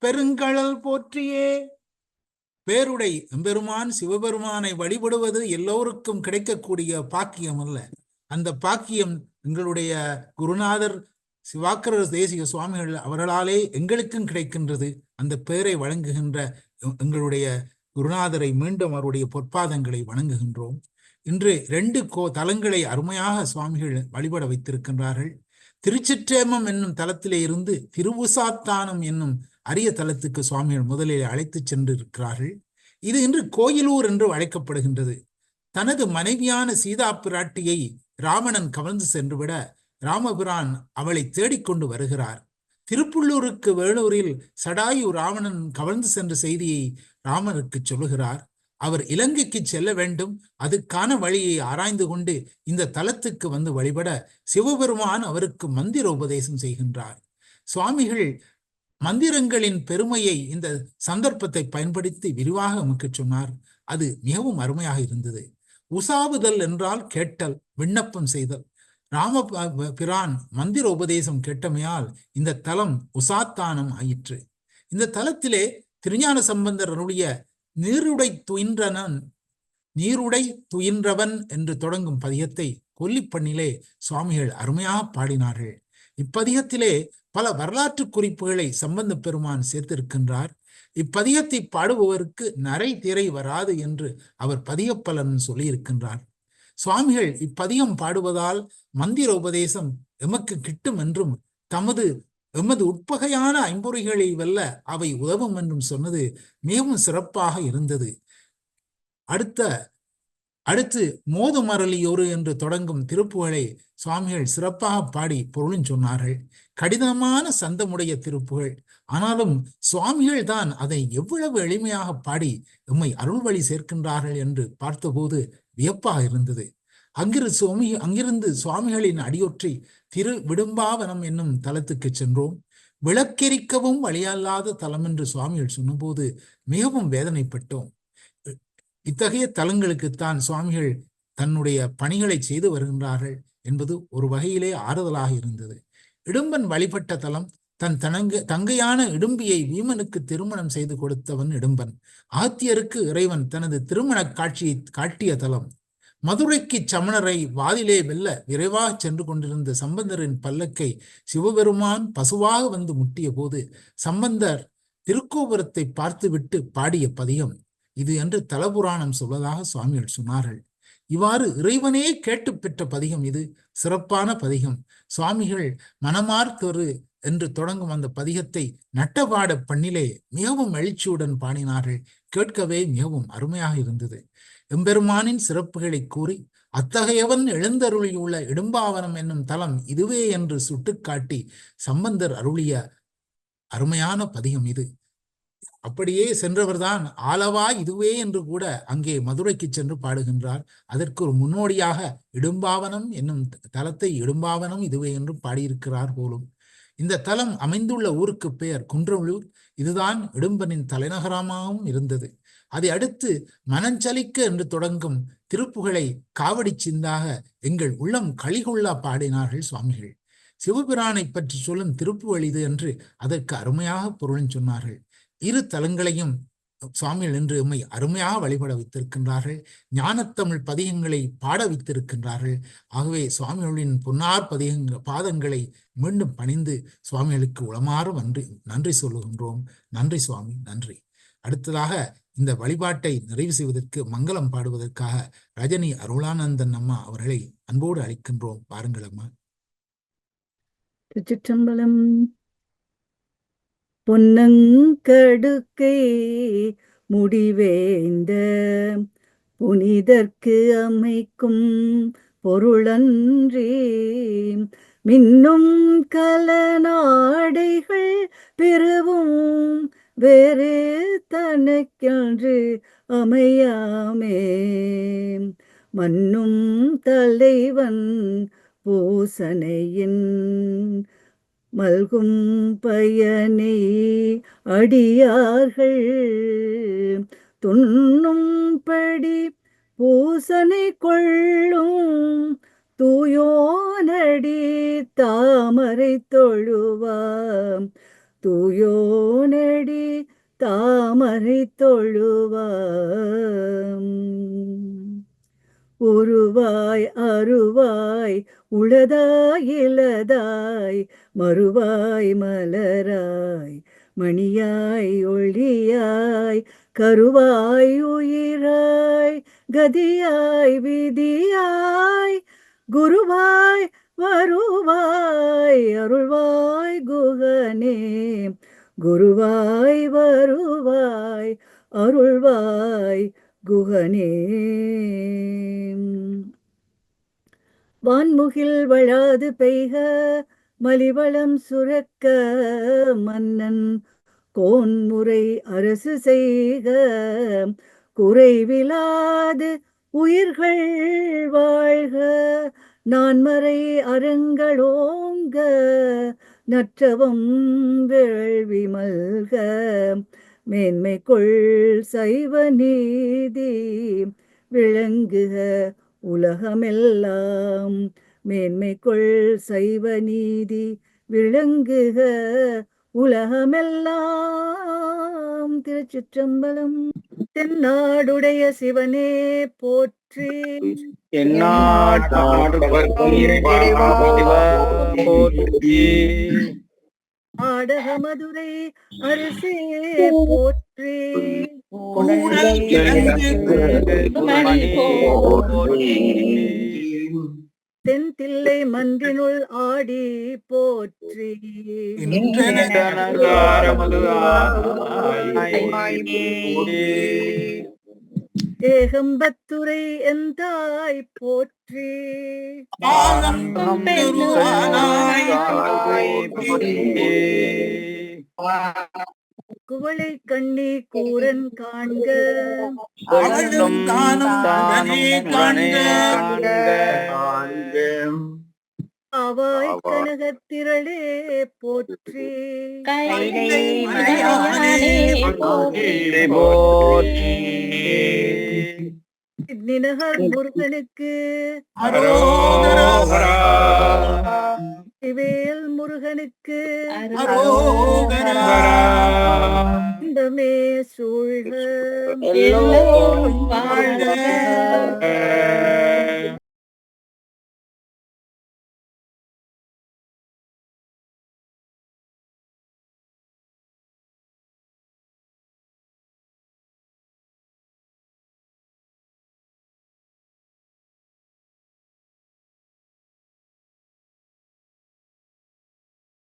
பெருங்கழல் போற்றியே. பேருடை எம்பெருமான் சிவபெருமானை வழிபடுவது எல்லோருக்கும் கிடைக்கக்கூடிய பாக்கியம் அல்ல. அந்த பாக்கியம் எங்களுடைய குருநாதர் சிவாக்கரர் தேசிக சுவாமிகள் அவர்களாலே எங்களுக்கும் கிடைக்கின்றது. அந்த பேரை வழங்குகின்ற எங்களுடைய குருநாதரை மீண்டும் அவருடைய பொற்பாதங்களை வணங்குகின்றோம். இன்று 2 தலங்களை அருமையாக சுவாமிகள் வழிபட வைத்திருக்கின்றார்கள். திருச்சிற்றேமம் என்னும் தலத்திலே இருந்து திருவுசாத்தானம் என்னும் அரிய தலத்துக்கு சுவாமிகள் முதலில் அழைத்து சென்றிருக்கிறார்கள். இது இன்று கோயிலூர் என்று அழைக்கப்படுகின்றது. தனது மனைவியான சீதா பிராட்டியை ராவணன் கவர்ந்து சென்றுவிட ராமபிரான் அவளை தேடிக்கொண்டு வருகிறார். திருப்புள்ளூருக்கு வேலூரில் சடாயு ராவணன் கவர்ந்து சென்ற செய்தியை ராமனுக்கு சொல்லுகிறார். அவர் இலங்கைக்கு செல்ல வேண்டும், அதுக்கான வழியை ஆராய்ந்து கொண்டு இந்த தலத்துக்கு வந்து வழிபட சிவபெருமான் அவருக்கு மந்திர உபதேசம் செய்கின்றார். சுவாமிகள் மந்திரங்களின் பெருமையை இந்த சந்தர்ப்பத்தை பயன்படுத்தி விரிவாக நமக்கு சொன்னார். அது மிகவும் அருமையாக இருந்தது. உசாவுதல் என்றால் கேட்டல், விண்ணப்பம் செய்தல். ராமபிரான் மந்திர உபதேசம் கேட்டமையால் இந்த தலம் உசாத்தானம் ஆயிற்று. இந்த தலத்திலே திருஞான சம்பந்தர் அருளிய நீருடை துயின்றவன் என்று தொடங்கும் பதியத்தை கொல்லிப்பண்ணிலே சுவாமிகள் அருமையாக பாடினார்கள். இப்பதிகத்திலே பல வரலாற்று குறிப்புகளை சம்பந்த பெருமான் சேர்த்திருக்கின்றார். இப்பதிகத்தை பாடுபவருக்கு நரை திரை வராது என்று அவர் பதிகப்பலன் சொல்லியிருக்கின்றார். சுவாமிகள் இப்பதிகம் பாடுவதால் மந்திர உபதேசம் எமக்கு கிட்டும் என்றும் எமது உட்பகையான ஐம்பொறிகளை வெல்ல அவை உதவும் என்றும் சொன்னது மிகவும் சிறப்பாக இருந்தது. அடுத்து மோதுமரளியோரு என்று தொடங்கும் திருப்புகளை சுவாமிகள் சிறப்பாக பாடி பொருளும் சொன்னார்கள். கடினமான சந்தமுடைய திருப்புகள், ஆனாலும் சுவாமிகள் தான் அதை எவ்வளவு எளிமையாக பாடி எம்மை அருள்வழி சேர்க்கின்றார்கள் என்று பார்த்தபோது வியப்பாக இருந்தது. அங்கிருந்து சுவாமிகளின் அடியொற்றி திரு விடும்பாவனம் என்னும் தலத்துக்கு சென்றோம். விளக்கெரிக்கவும் வழியல்லாத தலம் என்று சுவாமிகள் சொன்னபோது மிகவும் வேதனைப்பட்டோம். இத்தகைய தலங்களுக்குத்தான் சுவாமிகள் தன்னுடைய பணிகளை செய்து வருகின்றார்கள் என்பது ஒரு வகையிலே ஆறுதலாக இருந்தது. இடும்பன் வழிபட்ட தலம். தன் தங்கையான இடும்பியை வீமனுக்கு திருமணம் செய்து கொடுத்தவன் இடும்பன். ஆத்தியருக்கு இறைவன் தனது திருமண காட்சியை காட்டிய தலம். மதுரைக்கு சமணரை வாதிலே வெல்ல விரைவாக சென்று கொண்டிருந்த சம்பந்தரின் பல்லக்கை சிவபெருமான் பசுவாக வந்து முட்டிய போது சம்பந்தர் திருக்கோபுரத்தை பார்த்துவிட்டு பாடிய பதிகம் இது என்று தலபுராணம் சொல்வதாக சுவாமிகள் சொன்னார்கள். இவ்வாறு இறைவனே கேட்டு பெற்ற பதிகம் இது. சிறப்பான பதிகம். சுவாமிகள் மனமார்த்தொரு என்று தொடங்கும் அந்த பதிகத்தை நட்டபாட பண்ணிலே மிகவும் எழுச்சியுடன் பாடினார்கள். கேட்கவே மிகவும் அருமையாக இருந்தது. எம்பெருமானின் சிறப்புகளை கூறி அத்தகையவன் எழுந்தருளியுள்ள இடும்பாவனம் என்னும் தலம் இதுவே என்று சுட்டுக்காட்டி சம்பந்தர் அருளிய அருமையான பதிகம் இது. அப்படியே சென்றவர்தான் ஆலவா இதுவே என்று கூட அங்கே மதுரைக்கு சென்று பாடுகின்றார். அதற்கு ஒரு முன்னோடியாக இடும்பாவனம் என்னும் தலத்தை இடும்பாவனம் இதுவே என்று பாடியிருக்கிறார் போலும். இந்த தலம் அமைந்துள்ள ஊருக்கு பெயர் குன்றவளூர். இதுதான் இடும்பனின் தலைநகரமாகவும் இருந்தது. அதை அடுத்து மனஞ்சலிக்க என்று தொடங்கும் திருப்புகளை காவடி சிந்தாக எங்கள் உள்ளம் களிகொள்ளா பாடினார்கள் சுவாமிகள். சிவபிரானை பற்றி சொல்லும் திருப்புகள் இது என்று அதற்கு அருமையாக பொருள் சொன்னார்கள். இரு தலங்களையும் சுவாமிகள் என்று எம்மை அருமையாக வழிபட வைத்திருக்கின்றார்கள். ஞானத்தமிழ் பதிகங்களை பாட வைத்திருக்கின்றார்கள். ஆகவே சுவாமிகளின் பொன்னார் பாதங்களை மீண்டும் பணிந்து சுவாமிகளுக்கு உளமாற நன்றி சொல்லுகின்றோம். நன்றி சுவாமி, நன்றி. அடுத்ததாக இந்த வழிபாட்டை நிறைவு செய்வதற்கு மங்களம் பாடுவதற்காக ரஜினி அருளானந்தன் அம்மா அவர்களை அன்போடு அழைக்கின்றோம். பாருங்கள் அம்மா. திருச்சிற்றம்பலம். பொன்னங்கடுக்கை முடிவேந்த புனிதர்க்கு அமைக்கும் பொருளன்றி மின்னும் கலநாடைகள் பெறவும் வேறு தனக்கென்று அமையாமே. மன்னும் தலைவன் பூசனையின் மல்கும் பயனை அடியார்கள் துண்ணும்படி பூசனை கொள்ளும் தூயோனடி தாமரை தொழுவாம். தூயோனடி தாமரை தொழுவாம். உருவாய் அருவாய் உளதாய் இலதாய் மறுவாய் மலராய் மணியாய் ஒளியாய் கருவாய் உயிராய் கதியாய் விதியாய் குருவாய் வருவாய் அருள்வாய் குகனே. குருவாய் வருவாய் அருள்வாய் குகனே. வான்முகில் வழாது பெய்க மலிவளம் சுரக்க மன்னன் கோன்முறை அரசு செய்க. குறைவிலாது உயிர்கள் வாழ்க நான்மறை அறங்களோங்க நற்றவம் வேள்வி மல்க. மேன்மை கொள் சைவ நீதி விளங்குக உலகமெல்லாம். மேன்மை கொள் சைவ நீதி விளங்குக உலகமெல்லாம். திருச்சிற்றம்பலம். தென்னாடுடைய சிவனே போற்றி. ஆடக மதுரை அரசே போற்றி. தென்தில்லை மன்றினுள் ஆடி போற்றி. ஏகம்பத்துரை எந்தாய் போற்றி. குவளை கண்ணி கூரன் காண்க அவாய் கனகத்திரளே போற்றி. நினகர் முருகனுக்கு வேல் முருகனுக்கு இன்பமே சூழ்க.